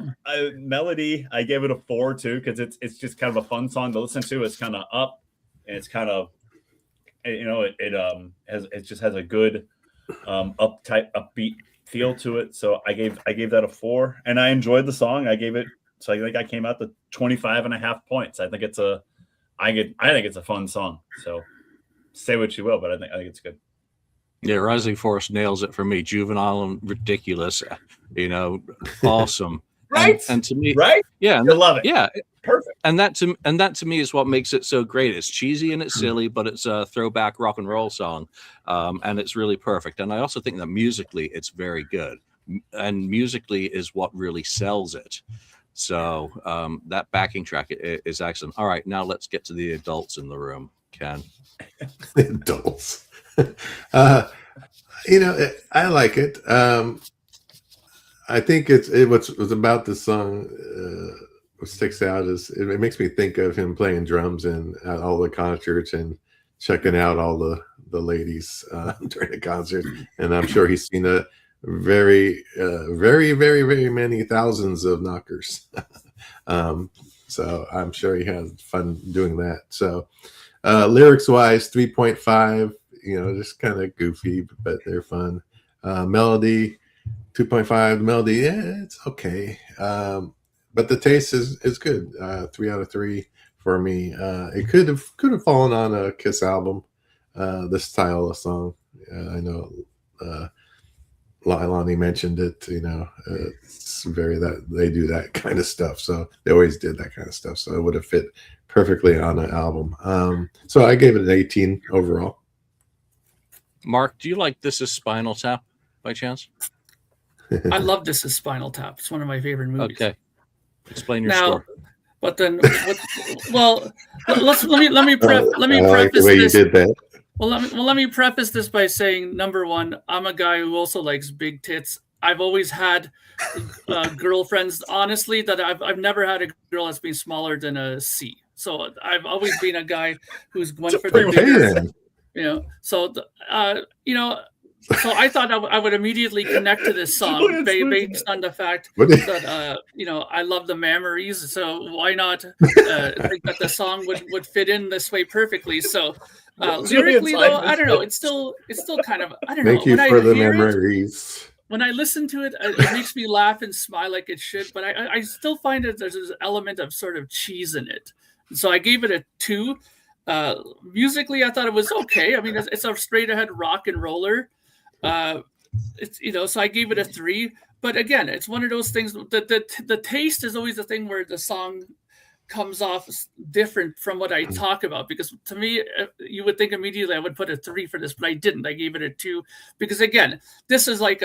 melody, I gave it a 4 too because it's just kind of a fun song to listen to. It's kind of up, and it's kind of, it just has a good upbeat feel to it. So I gave that a 4, and I enjoyed the song. I think I came out to 25.5 points. I think it's a fun song. So say what you will, but I think it's good. Yeah, Rising Force nails it for me. Juvenile and ridiculous, awesome. Right? And to me, right? Yeah, I love it. Yeah, perfect. And that to me is what makes it so great. It's cheesy and it's silly, but it's a throwback rock and roll song, and it's really perfect. And I also think that musically, it's very good. And musically is what really sells it. So that backing track is excellent. All right, now let's get to the adults in the room. Ken, the adults. I like it. I think what's about the song what sticks out is it makes me think of him playing drums in all the concerts and checking out all the ladies during the concert. And I'm sure he's seen a very, very, very, very many thousands of knockers. So I'm sure he had fun doing that. So lyrics wise, 3.5. Just kind of goofy, but they're fun. Melody, 2.5. Melody, yeah, it's okay. But the taste is good. 3 out of 3 for me. It could have fallen on a Kiss album. This style of song. I know Lonnie mentioned it. It's very that they do that kind of stuff. So they always did that kind of stuff. So it would have fit perfectly on an album. So I gave it an 18 overall. Mark, do you like This Is Spinal Tap by chance? I love This Is Spinal Tap. It's one of my favorite movies. Okay, explain your score. But then, let me preface this. You did that. Let me preface this by saying, number one, I'm a guy who also likes big tits. I've always had girlfriends, honestly, that I've never had a girl that's been smaller than a C. So I've always been a guy who's going for the biggest. So I thought I would immediately connect to this song based on the fact that I love the memories. So why not think that the song would fit in this way perfectly? So lyrically, though, I don't know. It's still kind of, I don't know. Thank you for the memories. When I listen to it, it makes me laugh and smile like it should. But I still find that there's this element of sort of cheese in it. So I gave it a 2. Musically, I thought it was okay. I mean, it's a straight ahead rock and roller. It's so I gave it a 3. But again, it's one of those things that the taste is always the thing where the song comes off different from what I talk about, because to me, you would think immediately I would put a 3 for this, but I didn't. I gave it a 2 because again, this is like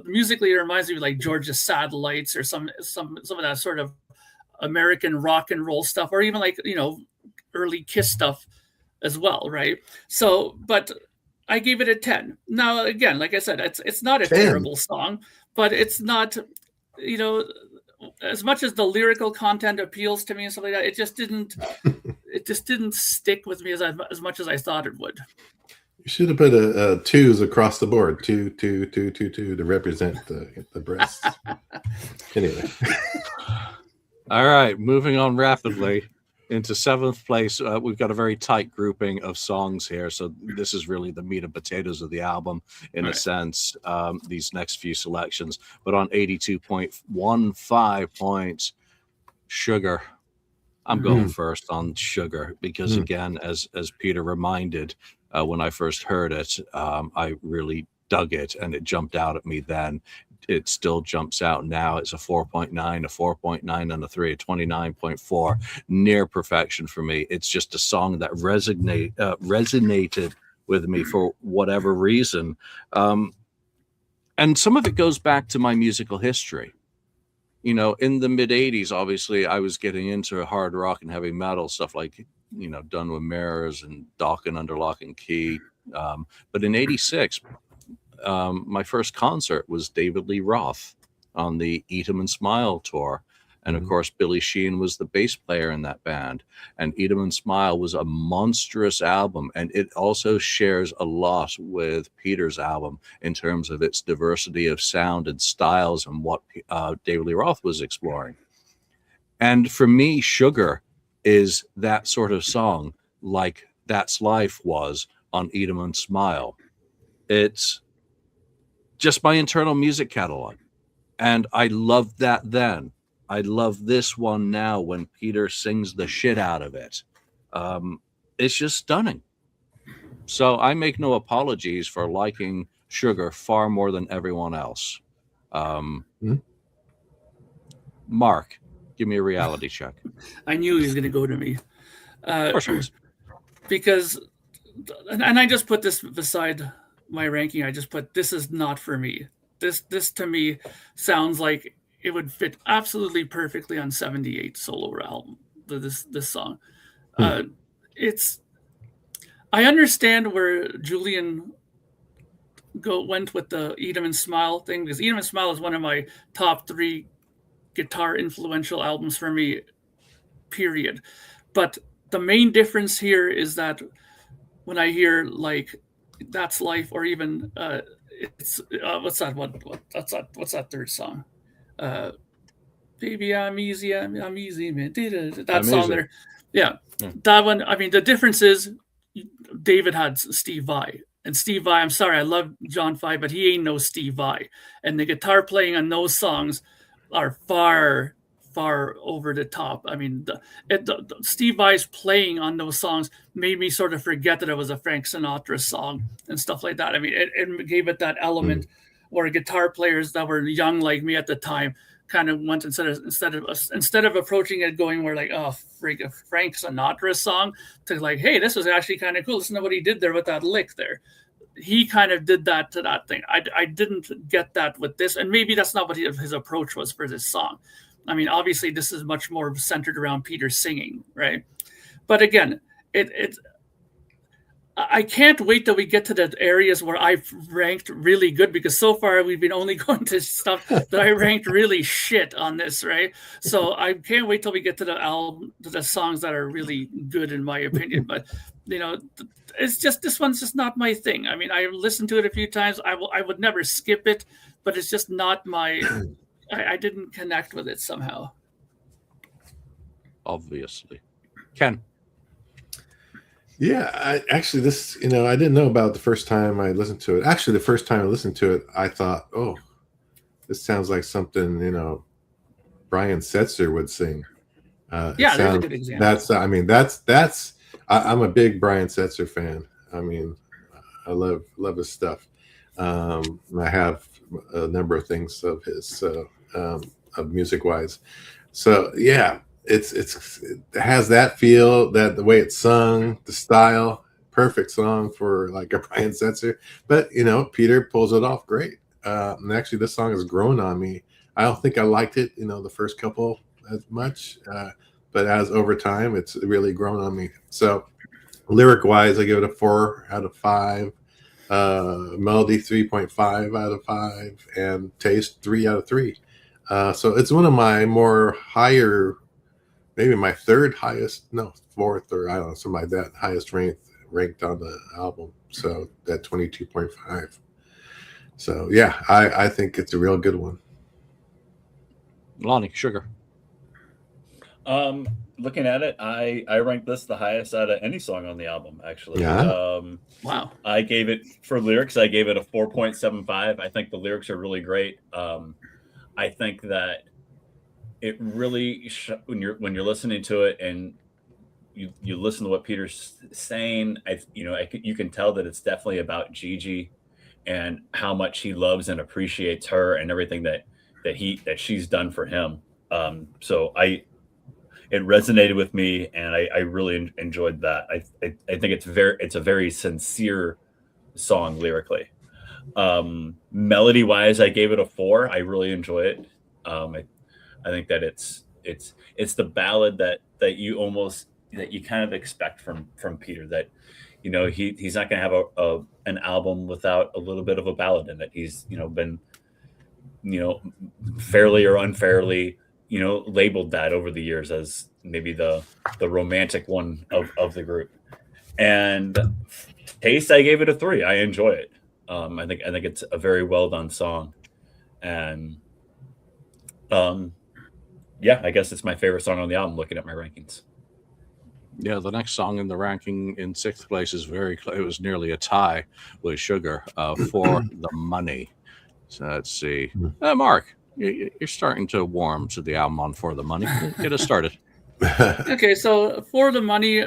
musically it reminds me of like Georgia Satellites or some of that sort of American rock and roll stuff, or even like early Kiss stuff as well, right? So, but I gave it a 10. Now, again, like I said, it's not a 10. Terrible song, but it's not, as much as the lyrical content appeals to me and stuff like that, it just didn't stick with me as much as I thought it would. You should have put a 2s across the board, 2 to represent the breasts. Anyway. All right, moving on rapidly into 7th place. We've got a very tight grouping of songs here, so this is really the meat and potatoes of the album in a sense, these next few selections. But on 82.15 points, Sugar. I'm going first on Sugar because, again, as Peter reminded, when I first heard it, I really dug it, and it jumped out at me then. It still jumps out now. It's a 4.9, a 4.9 and a 3, a 29.4, near perfection for me. It's just a song that resonated with me for whatever reason. And some of it goes back to my musical history. You know, in the mid 80s, obviously, I was getting into hard rock and heavy metal, stuff like, you know, Done with Mirrors and Dokken Under Lock and Key. But in 86, my first concert was David Lee Roth on the Eat 'Em and Smile tour. And of course, Billy Sheehan was the bass player in that band. And Eat 'Em and Smile was a monstrous album. And it also shares a lot with Peter's album in terms of its diversity of sound and styles and what David Lee Roth was exploring. And for me, Sugar is that sort of song, like That's Life was on Eat 'Em and Smile. It's just my internal music catalog. And I loved that then. I love this one now when Peter sings the shit out of it. It's just stunning. So I make no apologies for liking Sugar far more than everyone else. Mark, give me a reality check. I knew he was going to go to me. Of course I was. Because, and I just put this beside my ranking. I just put, this is not for me. This to me sounds like it would fit absolutely perfectly on 78 solo album. This song, it's. I understand where Julian went with the Eat 'Em and Smile thing, because Eat 'Em and Smile is one of my top 3 guitar influential albums for me. Period. But the main difference here is that when I hear like That's Life, or even it's what's that one? What's that third song? Baby, I'm easy, I'm easy, man. That song there, yeah, that one. I mean, the difference is David had Steve Vai, and Steve Vai. I'm sorry, I love John Vai, but he ain't no Steve Vai. And the guitar playing on those songs are far over the top. I mean, the Steve Vai's playing on those songs made me sort of forget that it was a Frank Sinatra song and stuff like that. I mean, it gave it that element where guitar players that were young like me at the time kind of went instead of approaching it going where like, oh, Frank Sinatra song, to like, hey, this was actually kind of cool. Listen to what he did there with that lick there. He kind of did that to that thing. I didn't get that with this, and maybe that's not what his approach was for this song. I mean, obviously, this is much more centered around Peter singing, right? But again, I can't wait till we get to the areas where I've ranked really good, because so far we've been only going to stuff that I ranked really shit on this, right? So I can't wait till we get to the album, to the songs that are really good in my opinion. But you know, it's just, this one's just not my thing. I mean, I listened to it a few times. I would never skip it, but it's just not my. I didn't connect with it somehow. Obviously. Ken. Yeah, I didn't know about the first time I listened to it. Actually, the first time I listened to it, I thought, oh, this sounds like something, Brian Setzer would sing. That's a good example. I'm a big Brian Setzer fan. I mean, I love his stuff. I have a number of things of his, of music wise. So yeah, it has that feel, that the way it's sung, the style, perfect song for like a Brian Setzer. But Peter pulls it off great. And actually, this song has grown on me. I don't think I liked it, the first couple as much, but as over time, it's really grown on me. So lyric wise, I give it a 4 out of 5. Melody 3.5 out of 5, and taste 3 out of 3. So it's one of my more higher, maybe my fourth, or I don't know, something like that, highest ranked on the album. So that 22.5. So yeah, I think it's a real good one. Lonnie, Sugar. Looking at it, I ranked this the highest out of any song on the album, actually. Yeah. Wow. I gave it, for lyrics, I gave it a 4.75. I think the lyrics are really great. I think that it really when you're listening to it and you listen to what Peter's saying, you can tell that it's definitely about Gigi and how much he loves and appreciates her and everything that she's done for him. So it resonated with me, and I really enjoyed that. I think it's a very sincere song lyrically. Melody wise, I gave it a 4. I really enjoy it. I think that it's the ballad that you kind of expect from Peter, that he's not going to have an album without a little bit of a ballad in it. He's been fairly or unfairly labeled that over the years as maybe the romantic one of the group. And Taste, I gave it a 3. I enjoy it. I think it's a very well done song, and yeah, I guess it's my favorite song on the album, looking at my rankings. Yeah, the next song in the ranking in 6th place is it was nearly a tie with Sugar, For the Money. So let's see. Mark, you're starting to warm to the album on For the Money. Get us started. Okay, so For the Money,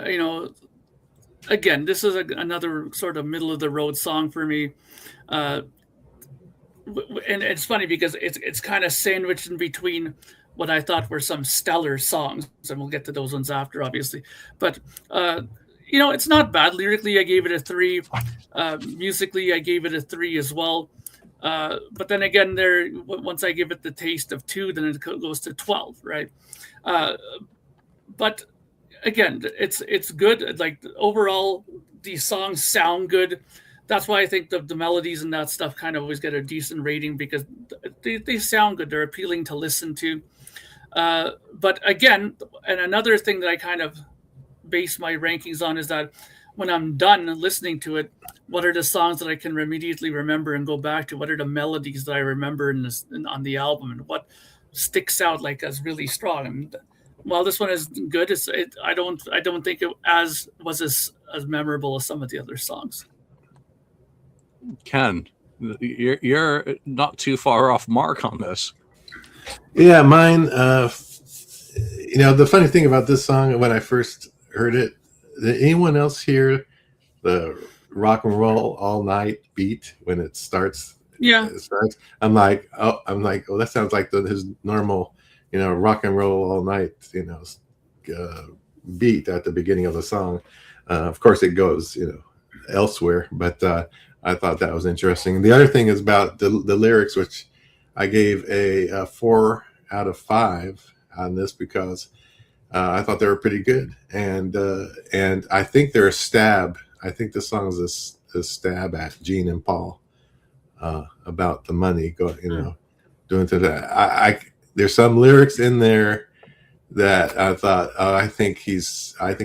again, this is another sort of middle of the road song for me. And it's funny because it's kind of sandwiched in between what I thought were some stellar songs, and we'll get to those ones after, obviously. But it's not bad. Lyrically, I gave it a 3. Musically, I gave it a 3 as well. But then again, once I give it the taste of 2, then it goes to 12, right? But again, it's good. Like overall, these songs sound good. That's why I think the melodies and that stuff kind of always get a decent rating, because they sound good. They're appealing to listen to. But again, and another thing that I kind of base my rankings on is that when I'm done listening to it, what are the songs that I can immediately remember and go back to? What are the melodies that I remember on the album, and what sticks out like as really strong? And while this one is good, I don't think it was as memorable as some of the other songs. Ken, you're not too far off Mark on this. Yeah, mine. The funny thing about this song, when I first heard it, did anyone else hear the rock and roll all night beat when it starts? Yeah. I'm like, oh, that sounds like his normal, rock and roll all night, beat at the beginning of the song. Of course, it goes, elsewhere, but I thought that was interesting. The other thing is about the lyrics, which I gave a 4 out of 5 on this, because I thought they were pretty good, and I think they're a stab. I think the song is a stab at Gene and Paul about the money doing to that. There's some lyrics in there that I thought, I think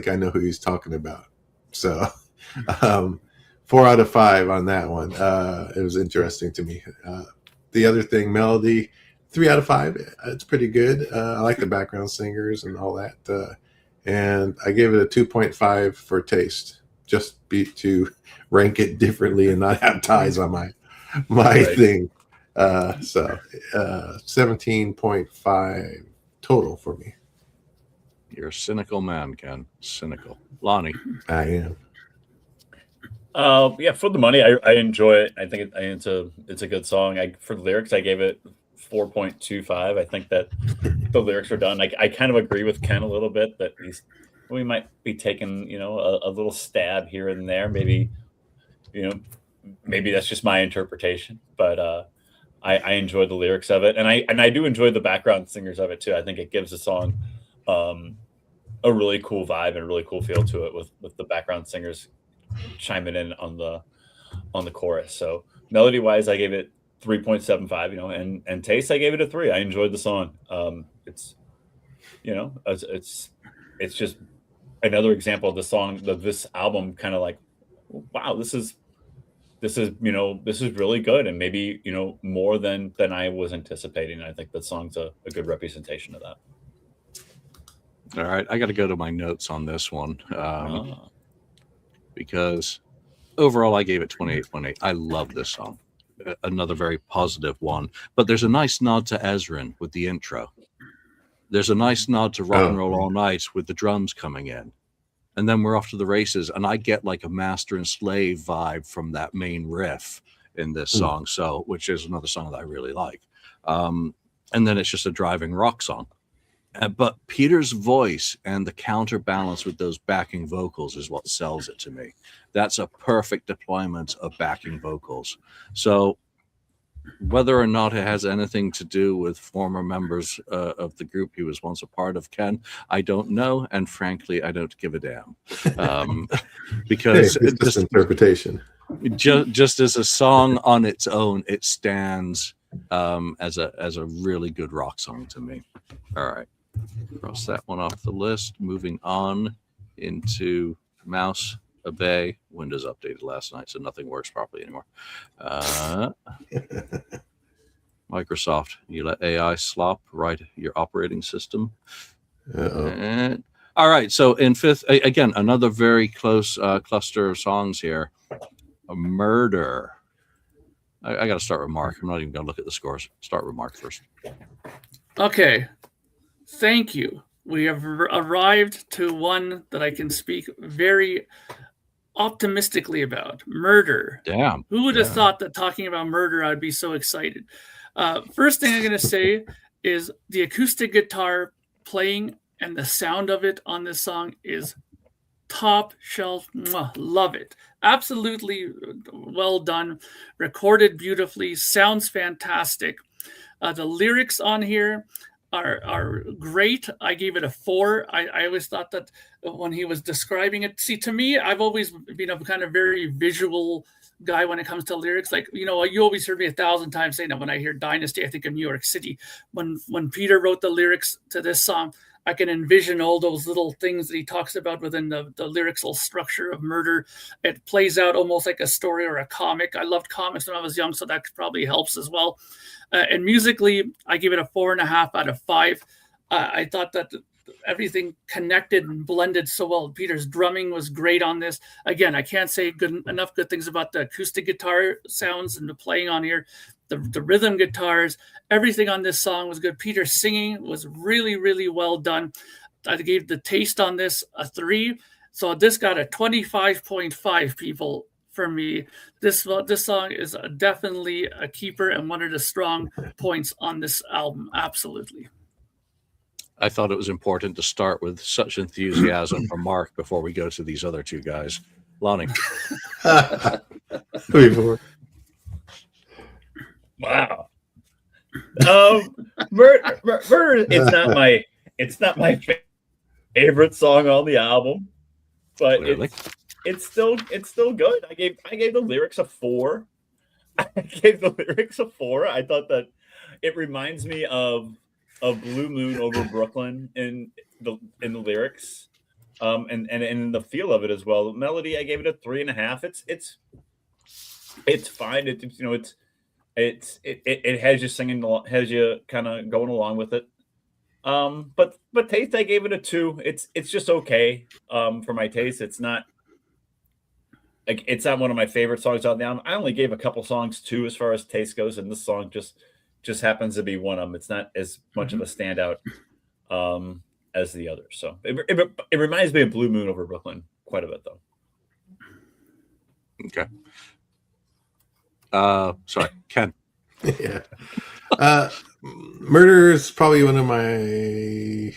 I know who he's talking about. So 4 out of 5 on that one. It was interesting to me. The other thing, melody, 3 out of 5. It's pretty good. I like the background singers and all that. And I gave it a 2.5 for taste, just to rank it differently and not have ties on my right thing. So 17.5 total for me. You're a cynical man, Ken. Cynical. Lonnie. I am. Yeah, For the Money, I enjoy it. I think it's a good song. For the lyrics, I gave it 4.25. I think that the lyrics are done. I kind of agree with Ken a little bit that we might be taking a little stab here and there. Maybe that's just my interpretation, but I enjoy the lyrics of it, and I do enjoy the background singers of it too. I think it gives the song a really cool vibe and a really cool feel to it with the background singers chiming in on the chorus. So melody wise, I gave it 3.75, and taste, I gave it a 3. I enjoyed the song. It's just another example of the song of this album, kind of like, wow, this is really good, and maybe more than I was anticipating. I think that song's a good representation of that. All right, I got to go to my notes on this one. Because overall I gave it 28.8. I love this song. Another very positive one. But there's a nice nod to Ezrin with the intro. there's a nice nod to Rock and Roll All Night with the drums coming in. And then we're off to the races. And I get like a master and slave vibe from that main riff in this song. So, which is another song that I really like. And then it's just a driving rock song. But Peter's voice and the counterbalance with those backing vocals is what sells it to me. That's a perfect deployment of backing vocals. So whether or not it has anything to do with former members of the group he was once a part of, Ken, I don't know. And frankly, I don't give a damn. Because it's just interpretation. Just as a song on its own, it stands as a really good rock song to me. All right. Cross that one off the list. Moving on into Mouse Obey. Windows updated last night, so nothing works properly anymore. Microsoft, you let AI slop right your operating system. All right, so in fifth, again, another very close cluster of songs here. Murder. I got to start with Mark. I'm not even going to look at the scores. Start with Mark first. Okay. Thank you. We have arrived to one that I can speak very optimistically about. Murder. Damn. Who would have thought that talking about murder I'd be so excited? First thing I'm going to say is the acoustic guitar playing and the sound of it on this song is top shelf. Love it. Absolutely well done. Recorded beautifully. Sounds fantastic. The lyrics on here are great. I gave it a 4. I always thought that when he was describing it, see, to me, I've always been a kind of very visual guy when it comes to lyrics. Like, you always heard me 1,000 times saying that when I hear Dynasty, I think of New York City. When Peter wrote the lyrics to this song, I can envision all those little things that he talks about within the lyrical structure of Murder. It plays out almost like a story or a comic. I loved comics when I was young, so that probably helps as well. And musically, I give it a 4.5 out of 5. I thought that everything connected and blended so well. Peter's drumming was great on this. Again, I can't say enough good things about the acoustic guitar sounds and the playing on here. The rhythm guitars, everything on this song was good. Peter's singing was really, really well done. I gave the taste on this a 3. So this got a 25.5 people for me. This song is definitely a keeper and one of the strong points on this album. Absolutely. I thought it was important to start with such enthusiasm from Mark before we go to these other two guys. Lonnie. Wow. Murder it's not my favorite song on the album, but it's still good. I gave the lyrics a 4. I thought that it reminds me of Blue Moon Over Brooklyn in the lyrics, and in the feel of it as well. The melody, I gave it a 3.5. It's fine. It has you singing, has you kind of going along with it. But taste, I gave it a 2. It's just okay. For my taste, it's not one of my favorite songs on the album. I only gave a couple songs 2 as far as taste goes, and this song just happens to be one of them. It's not as much of a standout as the others. So it reminds me of Blue Moon Over Brooklyn quite a bit, though. Okay. Sorry, Ken. Yeah. Murder is probably one of my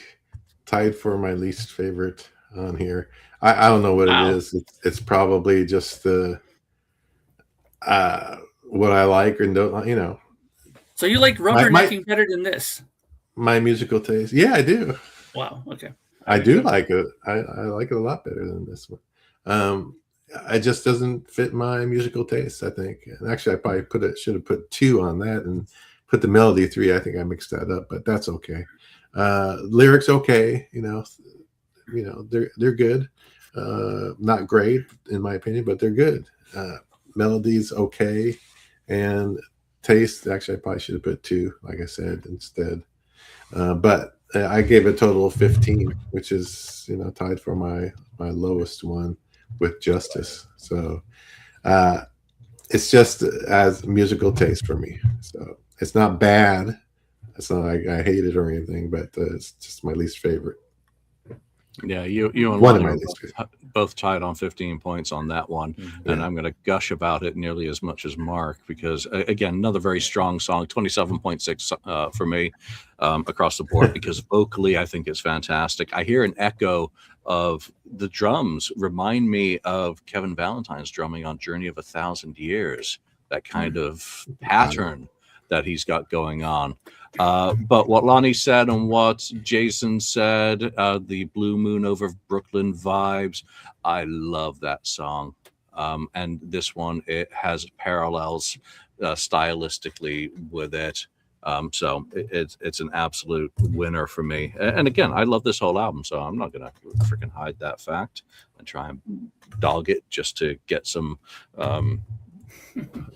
tied for my least favorite on here. I don't know what it is. It's probably just the what I like and don't. So you like rubbernecking better than this? My musical taste. Yeah, I do. Wow. Okay. I do like it. I like it a lot better than this one. It just doesn't fit my musical taste, I think. And actually, I probably should have put 2 on that and put the melody 3. I think I mixed that up, but that's okay. Lyrics okay, they're good. Not great in my opinion, but they're good. Melodies okay, and taste. Actually, I probably should have put 2, like I said, instead. But I gave a total of 15, which is tied for my lowest one with Justice. So it's just as musical taste for me. So it's not bad. It's not like I hate it or anything, but it's just my least favorite. Yeah, you and One of Lonnie my least favorite. both tied on 15 points on that one, and I'm going to gush about it nearly as much as Mark because, again, another very strong song, 27.6 for me across the board because vocally I think it's fantastic. I hear an echo of the drums remind me of Kevin Valentine's drumming on Journey of 1,000 Years, that kind of pattern that he's got going on. But what Lonnie said and what Jason said, the Blue Moon over Brooklyn vibes, I love that song. And this one, it has parallels stylistically with it. So it's an absolute winner for me. And again, I love this whole album, so I'm not going to freaking hide that fact and try and dog it just to get some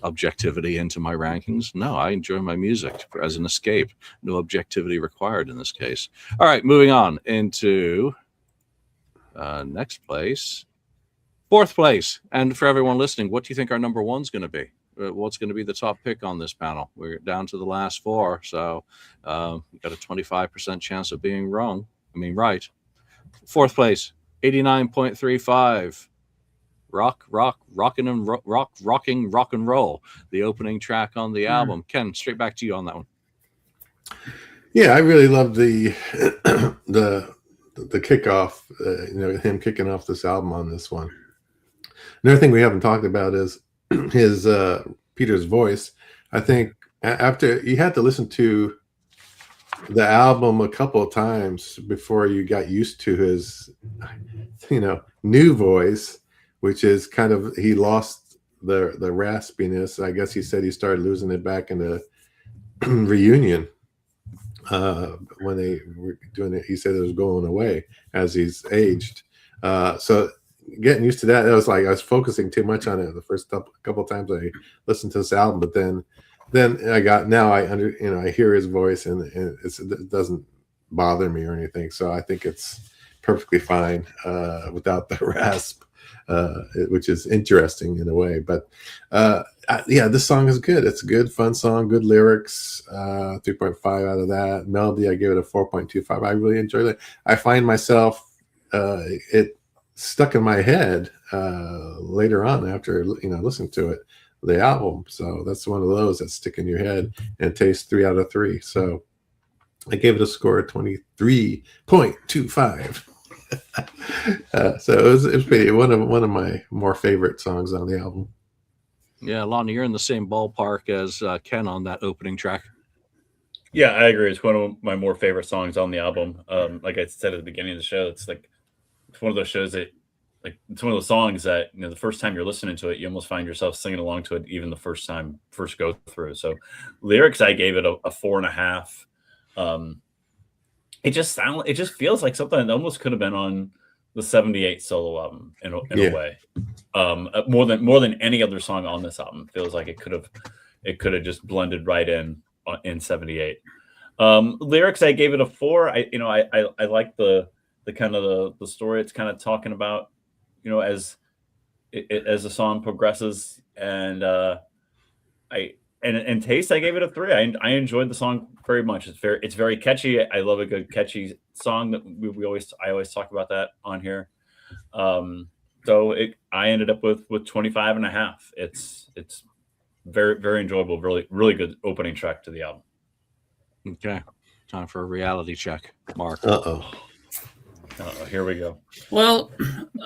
objectivity into my rankings. No, I enjoy my music as an escape. No objectivity required in this case. All right, moving on into next place. Fourth place. And for everyone listening, what do you think our number one's going to be? What's going to be the top pick on this panel? We're down to the last four, so we've got a 25% chance of being wrong. I mean, right. Fourth place, 89.35. Rocking rock and roll, the opening track on the album. Ken, straight back to you on that one. Yeah, I really love the kickoff. Him kicking off this album on this one. Another thing we haven't talked about is his Peter's voice. I think after you had to listen to the album a couple of times before you got used to his, new voice, which is kind of, he lost the raspiness. I guess he said he started losing it back in the reunion when they were doing it. He said it was going away as he's aged. So getting used to that, it was like I was focusing too much on it the first couple of times I listened to this album. But then I hear his voice and it doesn't bother me or anything. So I think it's perfectly fine without the rasp. Which is interesting in a way, but this song is good. It's a good, fun song, good lyrics. 3.5 out of that. Melody, I gave it a 4.25. I really enjoyed it. I find myself it stuck in my head later on after listening to it, the album. So that's one of those that stick in your head and tastes 3 out of 3. So I gave it a score of 23.25. So it was pretty, one of my more favorite songs on the album. Yeah, Lonnie, you're in the same ballpark as Ken on that opening track. Yeah, I agree. It's one of my more favorite songs on the album. Like I said at the beginning of the show, it's one of those shows that, it's one of those songs that the first time you're listening to it, you almost find yourself singing along to it, even the first go through. So lyrics, I gave it a 4.5. It just feels like something that almost could have been on the 78 solo album in a way. More than any other song on this album. Feels like it could have just blended right in 78. Lyrics, I gave it a 4. I like the kind of the story it's kind of talking about, as the song progresses, and And taste, I gave it a 3. I enjoyed the song very much. It's very catchy. I love a good catchy song that I always talk about that on here. So I ended up with 25.5. It's very, very enjoyable. Really, really good opening track to the album. Okay, time for a reality check, Mark. Here we go. Well,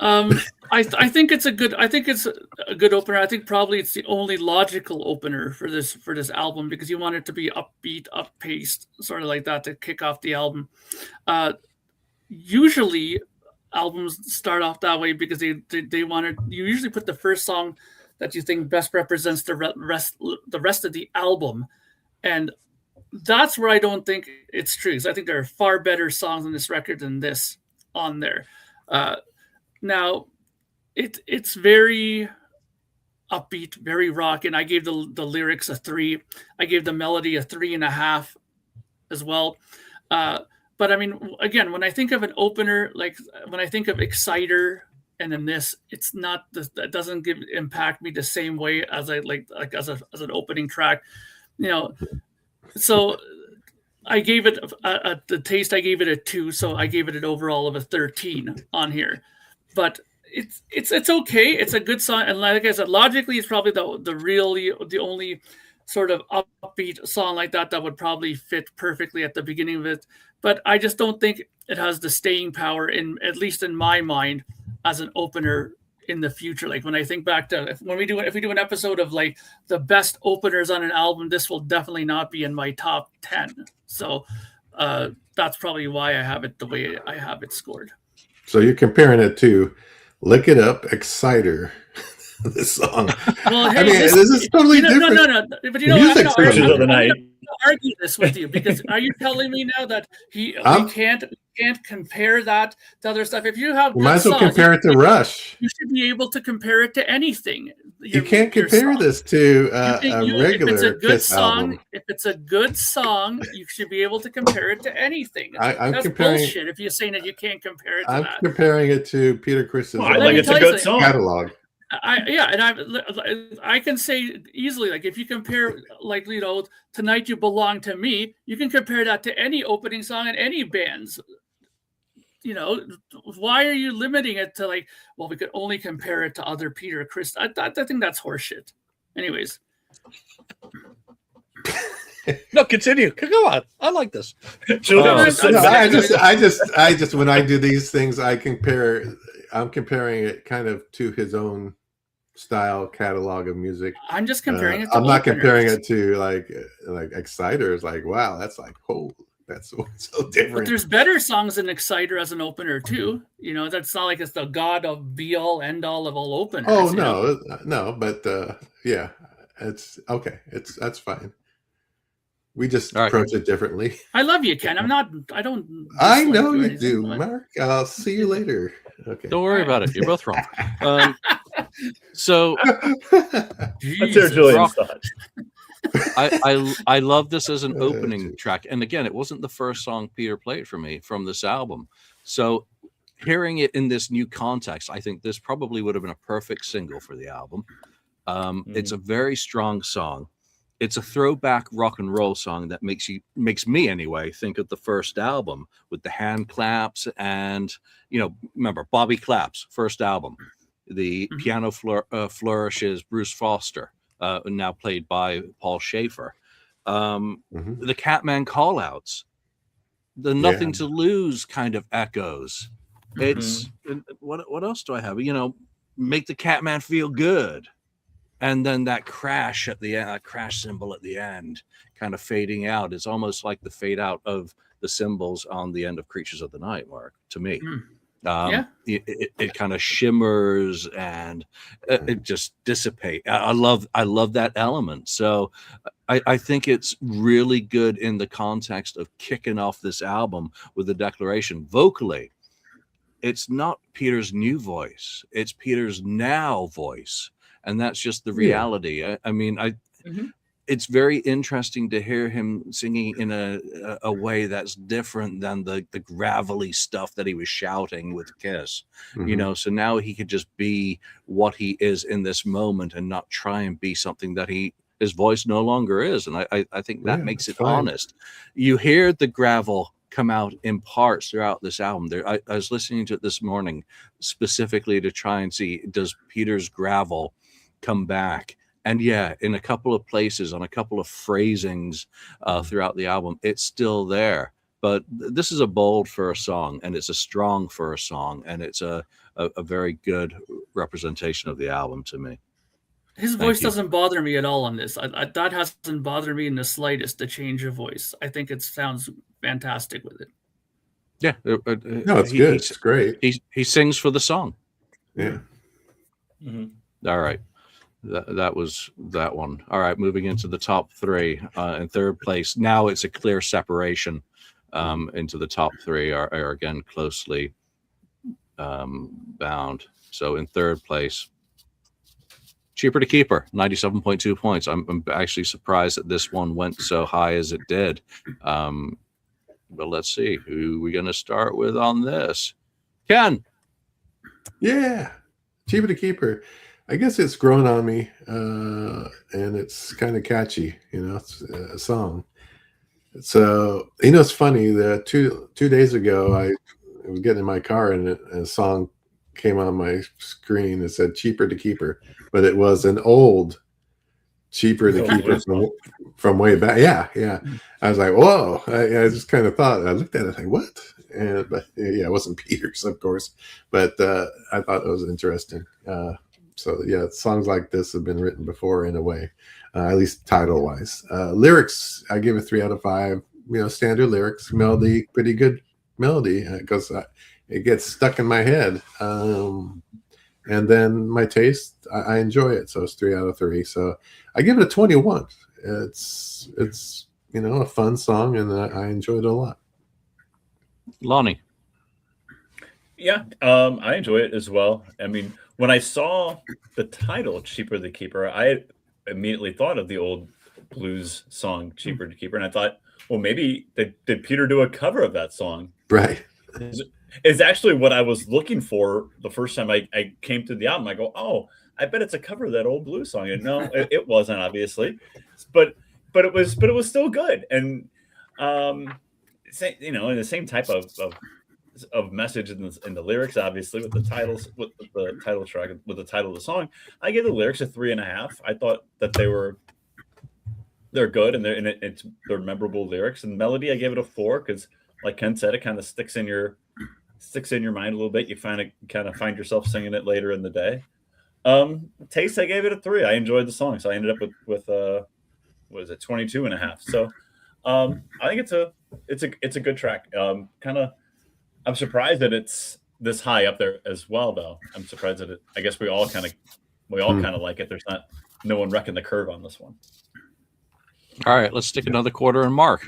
I think it's a good opener. I think probably it's the only logical opener for this album, because you want it to be upbeat, up-paced, sort of like that, to kick off the album. Usually albums start off that way because you usually put the first song that you think best represents the rest of the album, and that's where I don't think it's true. So I think there are far better songs on this record than this on there. Now it's very upbeat, very rock, and I gave the lyrics a 3. I gave the melody a 3.5 as well. But I mean, again, when I think of an opener, like when I think of Exciter and then this, it's not that doesn't impact me the same way as I like as an opening track, So I gave it the taste. I gave it a 2, so I gave it an overall of a 13 on here. But it's okay. It's a good song, and like I said, logically, it's probably the only sort of upbeat song like that would probably fit perfectly at the beginning of it. But I just don't think it has the staying power, at least in my mind, as an opener in the future. Like when I think back to if we do an episode of like the best openers on an album, this will definitely not be in my top 10. So that's probably why I have it the way I have it scored. So you're comparing it to Lick It Up, Exciter, this song. Well, hey, I mean, this is totally different. No. But you know, Music I'm of the night. going to argue this with you, because are you telling me now that we can't compare that to other stuff? If you have, you might as well compare it to Rush. You should be able to compare it to anything. You can't compare this to a regular if it's a good Kiss song, album. If it's a good song, you should be able to compare it to anything. That's bullshit if you're saying that you can't compare it to that. I'm comparing it to Peter Criss's I think it's a good song. catalog. I can say easily, like if you compare, like, you know, Tonight You Belong to Me, you can compare that to any opening song in any band's. You know, why are you limiting it to like, well, we could only compare it to other Peter Criss? I think that's horseshit. Anyways. No, continue. Go on. I like this. I just when I do these things, I'm comparing it kind of to his own style catalog of music. I'm just comparing it to I'm not openers. comparing it to like Exciter. It's like, wow, that's like, oh, that's so different. But there's better songs than Exciter as an opener too. You know, that's not like it's the god of be all end all of all openers. Oh no, but yeah, it's okay. That's fine. We just approach it differently. I love you, Ken. I don't. I know you do, Mark. I'll see you later. Okay. Don't worry about it. You're both wrong. So let's hear Julian's thoughts. I love this as an opening track, and again, it wasn't the first song Peter played for me from this album. So hearing it in this new context, I think this probably would have been a perfect single for the album. It's a very strong song. It's a throwback rock and roll song that makes me anyway think of the first album with the hand claps and, you know, remember Bobby Claps, first album, the piano flourishes, Bruce Foster, now played by Paul Schaefer, the Catman callouts, the Nothing to Lose kind of echoes. It's what else do I have? You know, Make the Catman Feel Good. And then that crash at the end, that crash cymbal at the end, kind of fading out. It's almost like the fade out of the cymbals on the end of Creatures of the Night, Mark, to me. It kind of shimmers and it just dissipates. I love that element. So I think it's really good in the context of kicking off this album with the declaration vocally. It's not Peter's new voice. It's Peter's now voice. And that's just the reality. I mean, it's very interesting to hear him singing in a way that's different than the gravelly stuff that he was shouting with Kiss. You know, so now he could just be what he is in this moment and not try and be something that his voice no longer is. And I think that makes it honest. You hear the gravel come out in parts throughout this album. I was listening to it this morning specifically to try and see, does Peter's gravel come back? And in a couple of places, on a couple of phrasings throughout the album, it's still there. But this is a bold first song, and it's a strong first song, and it's a very good representation of the album to me. His voice doesn't bother me at all on this. That hasn't bothered me in the slightest, the change of voice. I think it sounds fantastic with it. Yeah. No, it's good. It's great. He sings for the song. Yeah. All right. That was that one. All right, moving into the top three. In third place, now it's a clear separation into the top three are again closely bound. So in third place, Cheaper to Keep Her, 97.2 points. I'm actually surprised that this one went so high as it did. But let's see, who are we going to start with on this? Ken. Yeah, Cheaper to Keep Her. I guess it's grown on me, and it's kind of catchy, you know. It's a song. So it's funny. The two days ago, I was getting in my car and a song came on my screen that said "Cheaper to Keep Her," but it was an old "Cheaper to Keep Her" from way back. Yeah. I was like, whoa! I just kind of thought. I looked at it like, what? But yeah, it wasn't Peter's, of course. But I thought it was interesting. So yeah, songs like this have been written before in a way, at least title wise. Lyrics, I give it 3 out of 5. Standard lyrics, melody, pretty good melody because it gets stuck in my head. And then my taste, I enjoy it, so it's 3 out of 3. So I give it a 21. It's a fun song, and I enjoyed it a lot. Lonnie. Yeah, I enjoy it as well. I mean, when I saw the title "Cheaper to Keep Her," I immediately thought of the old blues song "Cheaper to Keep Her," and I thought, well, maybe did Peter do a cover of that song? Right. Is actually what I was looking for the first time I came to the album. I go, oh, I bet it's a cover of that old blues song. And no, it wasn't, obviously, but it was still good. And in the same type of message in the lyrics, obviously, with the titles, with the title track, with the title of the song, I gave the lyrics a 3.5. I thought that they're good and they're memorable lyrics. And melody, I gave it a 4 because, like Ken said, it kind of sticks in your mind a little bit. You kind of find yourself singing it later in the day. Taste, I gave it a 3. I enjoyed the song, so I ended up with 22.5. So I think it's a good track. I'm surprised that it's this high up there as well, though. I'm surprised that I guess we all kind of like it. There's no one wrecking the curve on this one. All right, let's stick another quarter in Mark.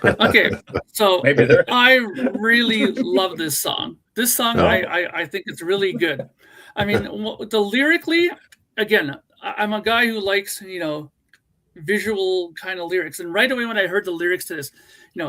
Okay, so Maybe I really love this song. This song, I think it's really good. I mean, the lyrically, again, I'm a guy who likes, visual kind of lyrics. And right away when I heard the lyrics to this,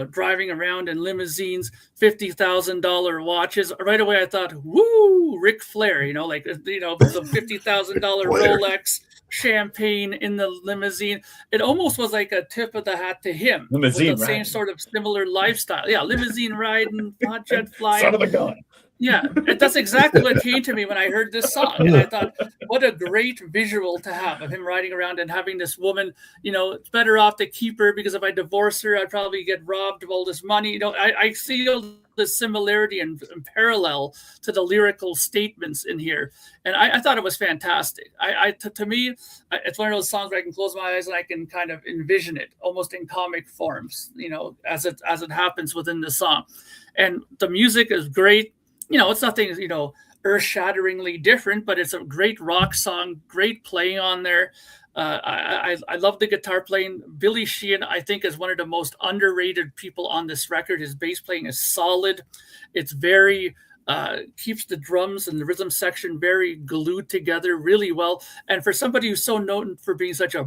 driving around in limousines, $50,000 watches, right away I thought, woo, Ric Flair, the $50,000 Rolex, champagne in the limousine. It almost was like a tip of the hat to him. Limousine with the same sort of similar lifestyle. Yeah, limousine riding, hot jet flying. Son of a gun. Yeah, that's exactly what came to me when I heard this song. And I thought, what a great visual to have of him riding around and having this woman, it's better off to keep her because if I divorce her, I'd probably get robbed of all this money. I see all the similarity and parallel to the lyrical statements in here. And I thought it was fantastic. To me, it's one of those songs where I can close my eyes and I can kind of envision it almost in comic forms, as it happens within the song. And the music is great. It's nothing, earth-shatteringly different, but it's a great rock song, great playing on there. I love the guitar playing. Billy Sheehan, I think, is one of the most underrated people on this record. His bass playing is solid. It's very keeps the drums and the rhythm section very glued together really well. And for somebody who's so known for being such a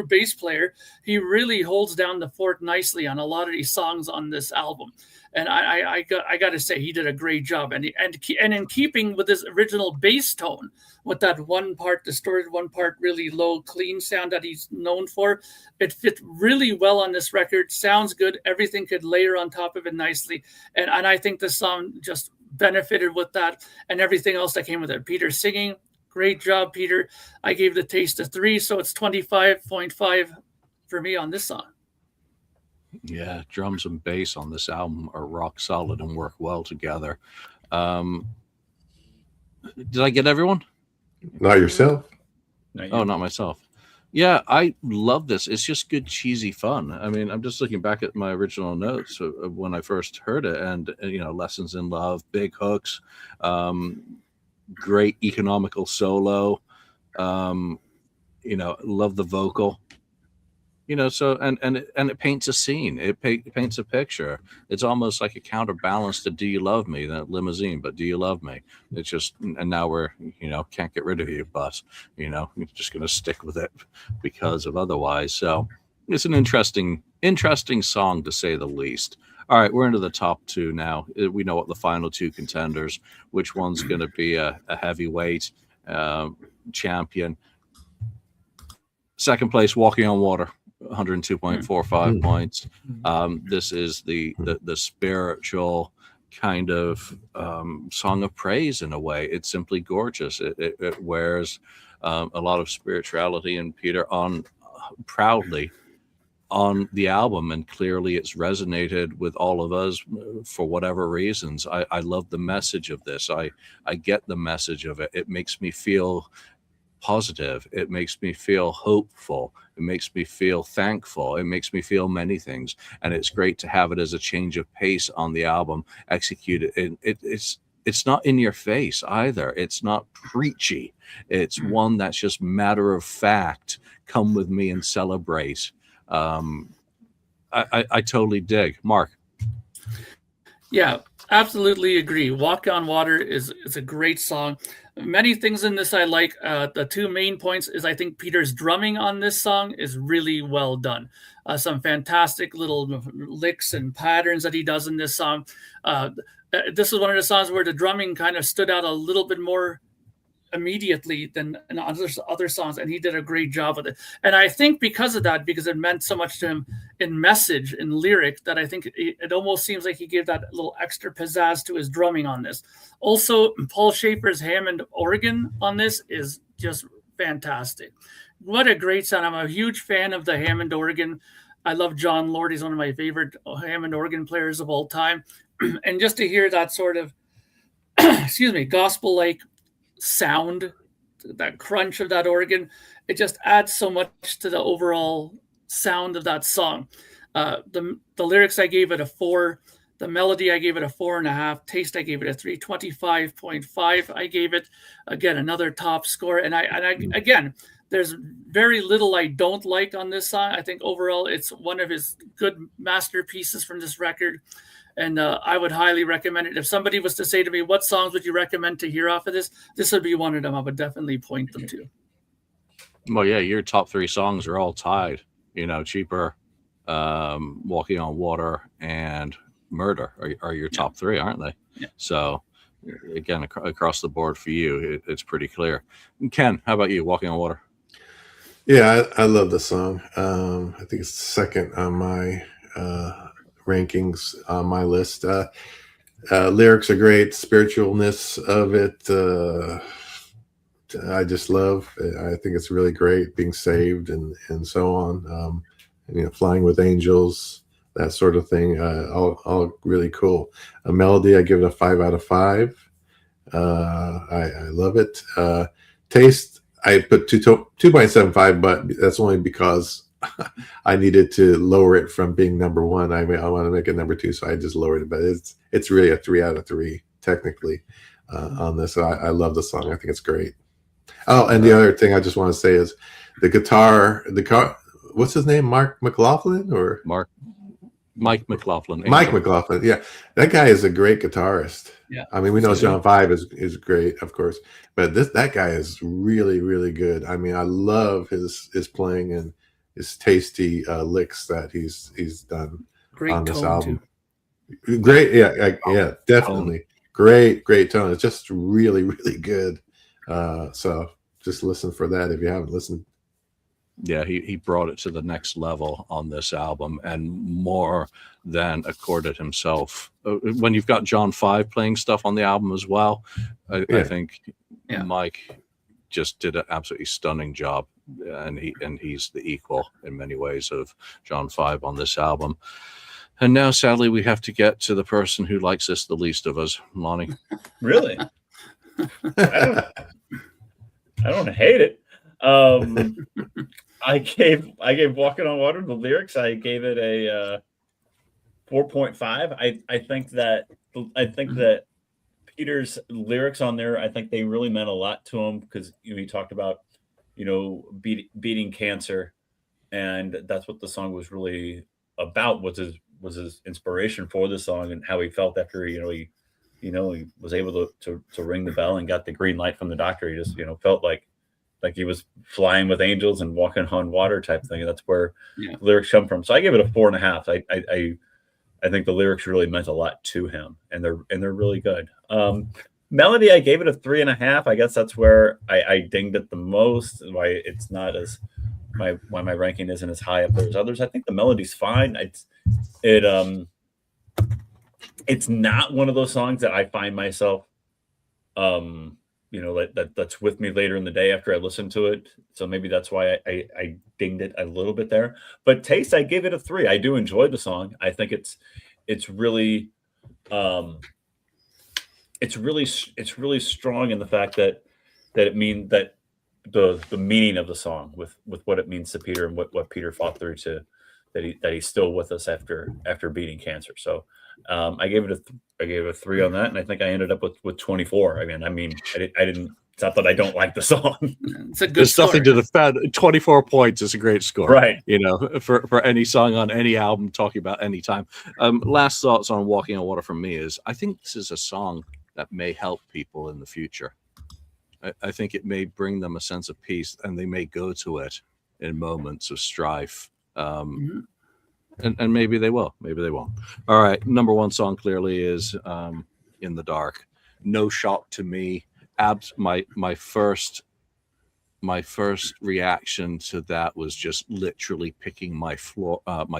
bass player, he really holds down the fort nicely on a lot of these songs on this album. And I got to say, he did a great job. And in keeping with his original bass tone, with that one part distorted, one part really low, clean sound that he's known for, it fit really well on this record. Sounds good. Everything could layer on top of it nicely. And I think the song just benefited with that and everything else that came with it. Peter singing, great job, Peter. I gave the taste a 3, so it's 25.5 for me on this song. Yeah, drums and bass on this album are rock solid and work well together. Did I get everyone? Not yourself. Oh, not myself. Yeah, I love this. It's just good, cheesy fun. I mean, I'm just looking back at my original notes of when I first heard it, and Lessons in Love, big hooks, great economical solo. Love the vocal. So and it paints a scene. It paints a picture. It's almost like a counterbalance to "Do You Love Me?" That Limousine, but "Do You Love Me?" It's just, and now we're can't get rid of you, but you're just gonna stick with it because of otherwise. So it's an interesting song to say the least. All right, we're into the top 2 now. We know what the final 2 contenders. Which one's gonna be a heavyweight champion? Second place, Walking on Water. 102.45 points. This is the spiritual kind of song of praise in a way. It's simply gorgeous. It wears a lot of spirituality and Peter on proudly on the album, and clearly it's resonated with all of us for whatever reasons. I love the message of this. I get the message of it. It makes me feel positive. It makes me feel hopeful. It makes me feel thankful. It makes me feel many things. And it's great to have it as a change of pace on the album executed. It's not in your face either. It's not preachy. It's one that's just matter of fact. Come with me and celebrate. I totally dig. Mark. Yeah, absolutely agree. Walk on Water is a great song. Many things in this I like. The two main points is I think Peter's drumming on this song is really well done. Some fantastic little licks and patterns that he does in this song. This is one of the songs where the drumming kind of stood out a little bit more immediately than in other songs, and he did a great job with it. And I think because of that, because it meant so much to him in message, in lyric, that I think it almost seems like he gave that little extra pizzazz to his drumming on this. Also, Paul Schaefer's Hammond organ on this is just fantastic. What a great sound. I'm a huge fan of the Hammond organ. I love John Lord. He's one of my favorite Hammond organ players of all time. And just to hear that sort of, gospel-like sound, that crunch of that organ, it just adds so much to the overall sound of that song. The lyrics, I gave it a 4. The melody, I gave it a 4.5. Taste, I gave it a 3. 25.5, I gave it. Again, another top score. And I again, there's very little I don't like on this song. I think overall it's one of his good masterpieces from this record. And I would highly recommend it. If somebody was to say to me, what songs would you recommend to hear off of this? This would be one of them. I would definitely point them to. Well, yeah, your top 3 songs are all tied. Cheaper, Walking on Water, and Murder are your top 3, aren't they? Yeah. So, again, across the board for you, it's pretty clear. Ken, how about you, Walking on Water? Yeah, I love the song. I think it's second on my rankings on my list. Lyrics are great. Spiritualness of it, I just love. I think it's really great. Being saved and so on. Flying with angels, that sort of thing. All really cool. A melody, I give it a 5 out of 5. I love it. Taste, I put 2.75, but that's only because I needed to lower it from being number 1. I want to make it number 2, so I just lowered it. But it's really a 3 out of 3 technically on this. I love the song. I think it's great. Oh, and the other thing I just want to say is the guitar. What's his name? Mike McLaughlin. Mike McLaughlin. Mike McLaughlin. Yeah, that guy is a great guitarist. Yeah. I mean, we know John 5 is great, of course, but that guy is really, really good. I mean, I love his playing and his tasty licks that he's done on this album. Too. Great, yeah, definitely. Great tone. It's just really, really good. So just listen for that if you haven't listened. Yeah, he brought it to the next level on this album, and more than accorded himself. When you've got John 5 playing stuff on the album as well, I think Mike just did an absolutely stunning job, and he's the equal in many ways of John 5 on this album. And now, sadly, we have to get to the person who likes this the least of us, Lonnie. Really? I don't hate it. I gave Walking on Water the lyrics. I gave it a 4.5. I think that Peter's lyrics on there, I think they really meant a lot to him, because he talked about beating cancer, and that's what the song was really about. Was his inspiration for the song, and how he felt after he was able to ring the bell and got the green light from the doctor. He just felt like he was flying with angels and walking on water type thing. And that's where the lyrics come from. So I gave it a 4.5. I think the lyrics really meant a lot to him, and they're really good. Melody, I gave it a 3.5. I guess that's where I dinged it the most. Why it's not as why my ranking isn't as high up there as others. I think the melody's fine. It's not one of those songs that I find myself, that's with me later in the day after I listen to it. So maybe that's why I dinged it a little bit there. But taste, I give it a 3. I do enjoy the song. I think it's really strong in the fact that it means that the meaning of the song with what it means to Peter and what Peter fought through that he's still with us after beating cancer. So I gave it a 3 on that, and I think I ended up with 24. I mean, I didn't. It's not that I don't like the song. It's a good There's score. nothing to defend. 24 points is a great score, right? For any song on any album, talking about any time. Last thoughts on Walking on Water from me is I think this is a song that may help people in the future. I think it may bring them a sense of peace, and they may go to it in moments of strife. And maybe they will, maybe they won't. All right, number one song clearly is In the Dark. No shock to me. My first reaction to that was just literally picking my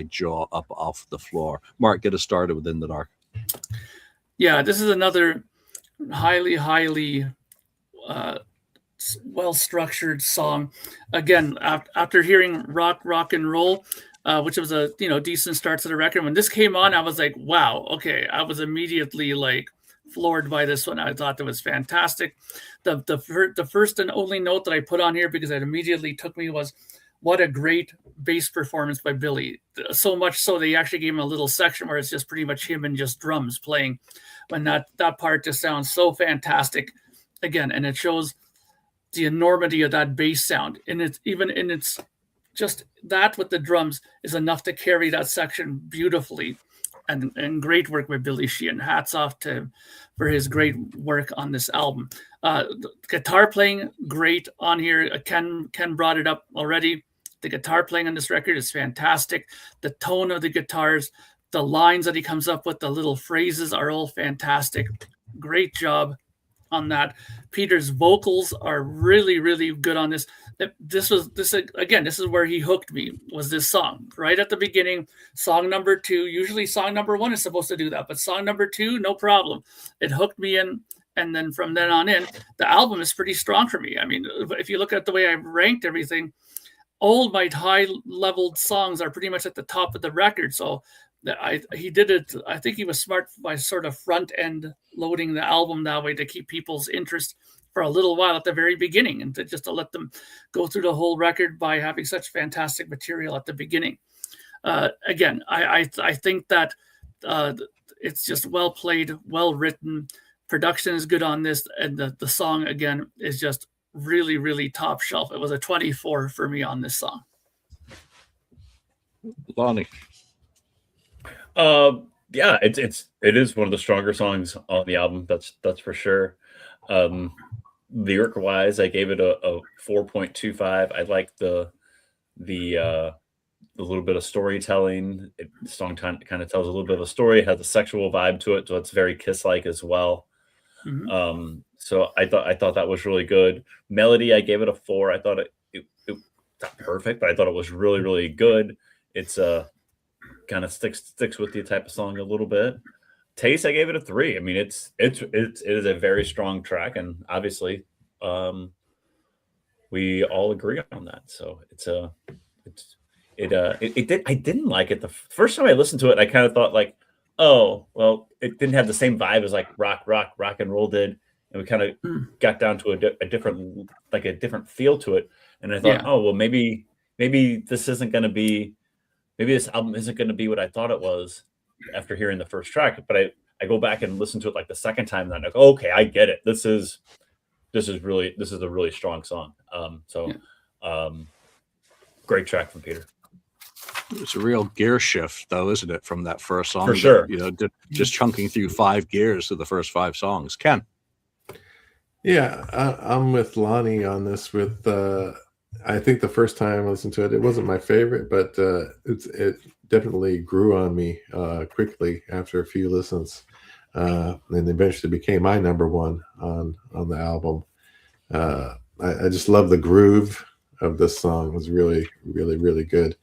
jaw up off the floor. Mark, get us started with In the Dark. Yeah, this is another highly well-structured song. Again, after hearing rock and roll, which was a decent start to the record, when this came on, I was like, wow, okay. I was immediately like floored by this one. I thought that was fantastic. The first and only note that I put on here, because it immediately took me, was what a great bass performance by Billy. So much so they actually gave him a little section where it's just pretty much him and just drums playing. When that part just sounds so fantastic again, and it shows the enormity of that bass sound. And it's just that with the drums is enough to carry that section beautifully. And great work by Billy Sheehan. Hats off to him for his great work on this album. The guitar playing, great on here. Ken brought it up already. The guitar playing on this record is fantastic. The tone of the guitars, the lines that he comes up with, the little phrases are all fantastic. Great job on that. Peter's vocals are really, really good on this. This is where he hooked me, was this song right at the beginning. Song number 2, usually song number 1 is supposed to do that, but song number 2, no problem. It hooked me in. And then from then on in, the album is pretty strong for me. I mean, if you look at the way I've ranked everything, all my high leveled songs are pretty much at the top of the record. So he did it. I think he was smart by sort of front end loading the album that way to keep people's interest for a little while at the very beginning, and to let them go through the whole record by having such fantastic material at the beginning. Again, I think that it's just well played, well written. Production is good on this, and the song again is just really, really top shelf. It was a 24 for me on this song. Lonnie. Yeah, it is one of the stronger songs on the album. That's for sure. Lyric wise, I gave it a 4.25. I like the little bit of storytelling. The song kind of tells a little bit of a story. It has a sexual vibe to it, so it's very Kiss-like as well. Mm-hmm. So I thought that was really good. Melody, I gave it a 4. I thought it not perfect, but I thought it was really, really good. It's kind of sticks with the type of song a little bit. Taste, I gave it a 3. I mean, it is a very strong track, and obviously, we all agree on that. So I didn't like it the first time I listened to it. I kind of thought like, oh, well, it didn't have the same vibe as like rock and roll did, and we kind of got down to a different feel to it. And I thought, oh, well, maybe this isn't going to be. Maybe this album isn't going to be what I thought it was after hearing the first track. But I go back and listen to it like the second time, and I'm like, okay, I get it. This is a really strong song. Great track from Peter. It's a real gear shift, though, isn't it, from that first song? For sure. Just chunking through 5 gears to the first 5 songs. Ken. Yeah, I'm with Lonnie on this. I think the first time I listened to it, it wasn't my favorite, but it definitely grew on me quickly after a few listens, and eventually became my number 1 on the album. I just love the groove of this song was really, really, really good.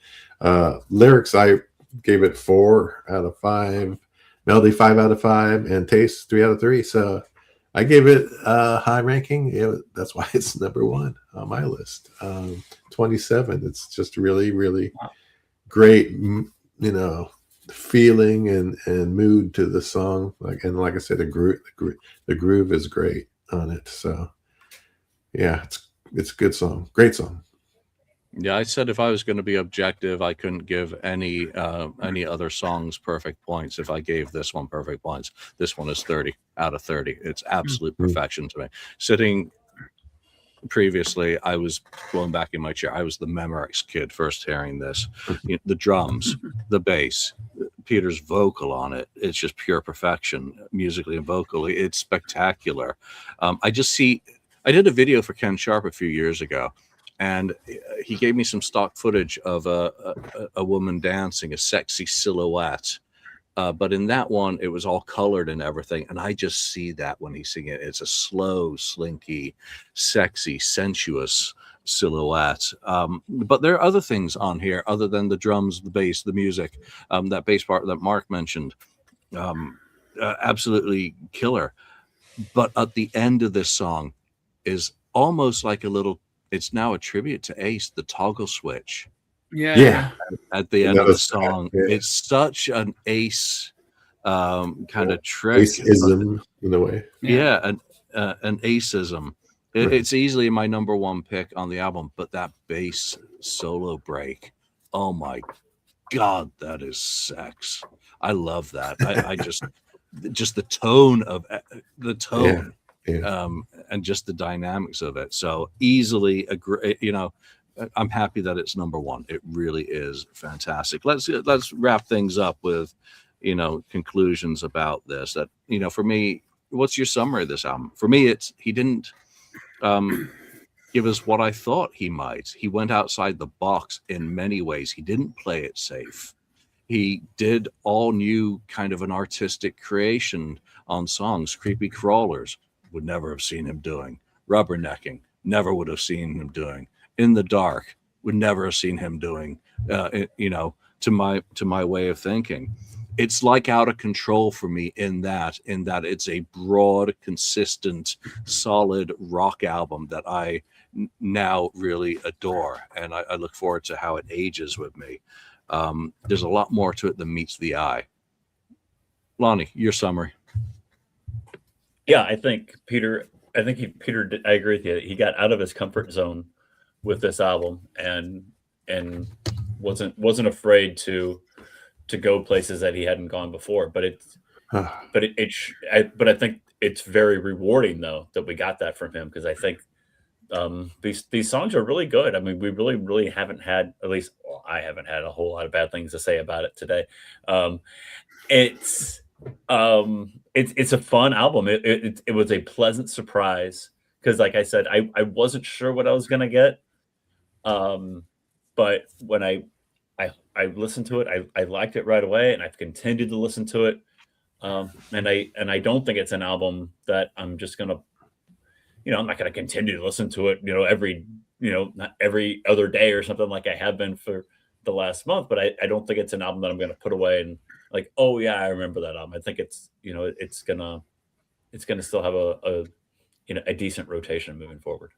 Lyrics, I gave it 4 out of 5. Melody 5 out of 5, and taste 3 out of 3. So I gave it a high ranking. That's why it's number 1 on my list. 27. It's just really, really great, feeling and mood to the song. Like I said, the groove is great on it. So yeah, it's a good song, great song. Yeah, I said if I was going to be objective, I couldn't give any other songs perfect points. If I gave this one perfect points, this one is 30 out of 30. It's absolute perfection to me. Sitting previously, I was going back in my chair. I was the Memorex kid first hearing this. The drums, the bass, Peter's vocal on it. It's just pure perfection musically and vocally. It's spectacular. I did a video for Ken Sharp a few years ago, and he gave me some stock footage of a woman dancing, a sexy silhouette. But in that one, it was all colored and everything. And I just see that when he's singing it. It's a slow, slinky, sexy, sensuous silhouette. But there are other things on here other than the drums, the bass, the music. That bass part that Mark mentioned, absolutely killer. But at the end of this song is almost like it's now a tribute to Ace, the toggle switch. Yeah. At the end of the song, it's such an Ace kind of trick. Ace-ism in a way. Yeah, an Ace-ism. It's easily my number 1 pick on the album, but that bass solo break, oh my God, that is sex. I love that. I just the tone of the tone. Yeah. And just the dynamics of it. So easily agree, I'm happy that it's number 1. It really is fantastic. Let's wrap things up with, conclusions about this. That, for me, what's your summary of this album? For me, he didn't give us what I thought he might. He went outside the box in many ways. He didn't play it safe. He did all new kind of an artistic creation on songs. Creepy Crawlers, would never have seen him doing. Rubbernecking, never would have seen him doing. In the Dark, would never have seen him doing. To my way of thinking, it's like Out of Control for me in that it's a broad, consistent, solid rock album that I now really adore, and I look forward to how it ages with me. There's a lot more to it than meets the eye. Lonnie, your summary. Yeah, I think Peter. I agree with you. He got out of his comfort zone with this album, and wasn't afraid to go places that he hadn't gone before. But I think it's very rewarding though that we got that from him, because I think these songs are really good. I mean, we really haven't had, at least I haven't had a whole lot of bad things to say about it today. It's a fun album. It was a pleasant surprise, because like I said, I wasn't sure what I was gonna get. But when I listened to it, I liked it right away, and I've continued to listen to it. And I don't think it's an album that I'm just gonna, I'm not gonna continue to listen to it, not every other day or something like I have been for the last month. But I don't think it's an album that I'm gonna put away and like, oh yeah, I remember that album. I think it's gonna still have a decent rotation moving forward.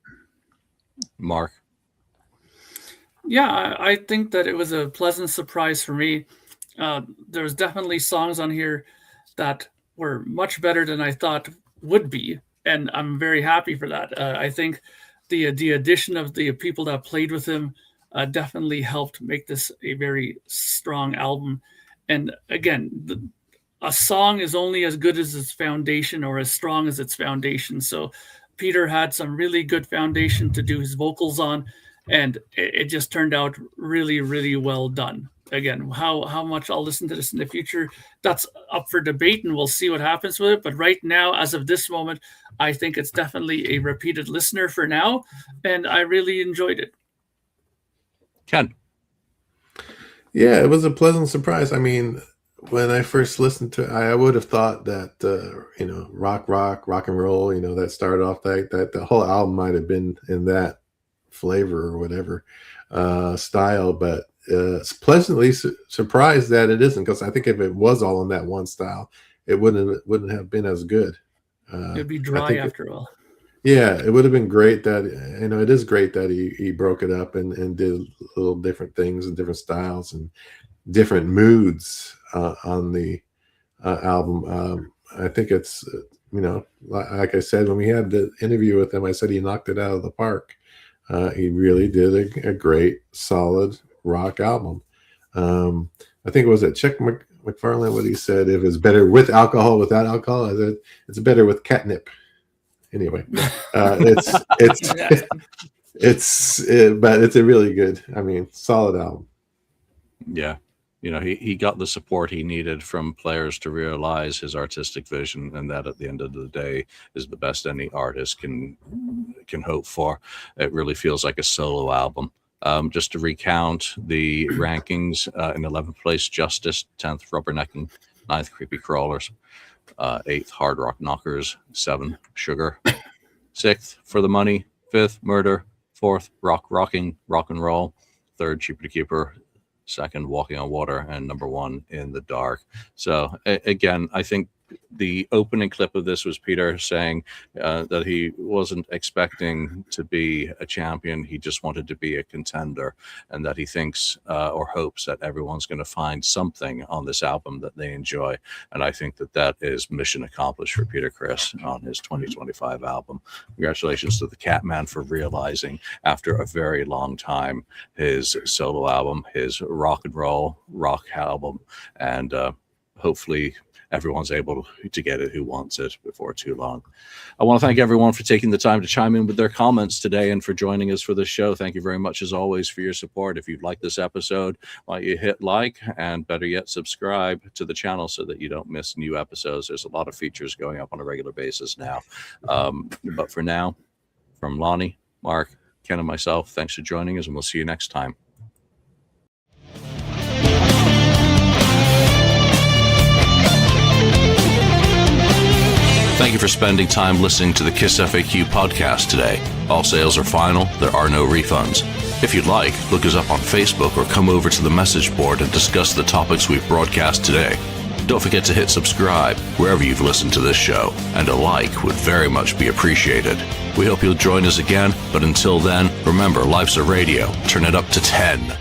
Mark. Yeah, I think that it was a pleasant surprise for me. There was definitely songs on here that were much better than I thought would be, and I'm very happy for that. I think the addition of the people that played with him definitely helped make this a very strong album. And again, a song is only as good as its foundation, or as strong as its foundation. So Peter had some really good foundation to do his vocals on, and it just turned out really, really well done. Again, how much I'll listen to this in the future, that's up for debate, and we'll see what happens with it. But right now, as of this moment, I think it's definitely a repeated listener for now, and I really enjoyed it. Ken. Yeah, it was a pleasant surprise. I mean, when I first listened to it, I would have thought that rock and roll, that started off that the whole album might have been in that flavor or whatever style, but pleasantly surprised that it isn't, because I think if it was all in that one style, it wouldn't have been as good. It'd be dry after a while. Yeah, it would have been great that, it is great that he broke it up and did little different things and different styles and different moods on the album. I think it's, like I said, when we had the interview with him, I said he knocked it out of the park. He really did a great, solid rock album. I think it was at Chuck McFarlane what he said, if it's better with alcohol, without alcohol, it's better with catnip. Anyway, but it's a really good, solid album. Yeah. He got the support he needed from players to realize his artistic vision, and that at the end of the day is the best any artist can hope for. It really feels like a solo album. Just to recount the rankings, in 11th place, Justice; 10th, Rubbernecking; 9th, Creepy Crawlers; 8th, Hard Rock Knockers; 7th, Sugar; 6th, For the Money; 5th, Murder; 4th, Rocking, Rock and Roll; 3rd, Cheaper to Keeper; 2nd, Walking on Water; and number 1, In the Dark. So again, I think the opening clip of this was Peter saying that he wasn't expecting to be a champion. He just wanted to be a contender, and that he thinks or hopes that everyone's going to find something on this album that they enjoy. And I think that is mission accomplished for Peter Criss on his 2025 album. Congratulations to the Catman for realizing after a very long time his solo album, his rock and roll rock album, and hopefully everyone's able to get it who wants it before too long. I want to thank everyone for taking the time to chime in with their comments today and for joining us for this show. Thank you very much, as always, for your support. If you've liked this episode, why don't you hit like, and better yet, subscribe to the channel so that you don't miss new episodes. There's a lot of features going up on a regular basis now. But for now, from Lonnie, Mark, Ken, and myself, thanks for joining us, and we'll see you next time. Thank you for spending time listening to the KissFAQ podcast today. All sales are final. There are no refunds. If you'd like, look us up on Facebook or come over to the message board and discuss the topics we've broadcast today. Don't forget to hit subscribe wherever you've listened to this show, and a like would very much be appreciated. We hope you'll join us again, but until then, remember, life's a radio. Turn it up to 10.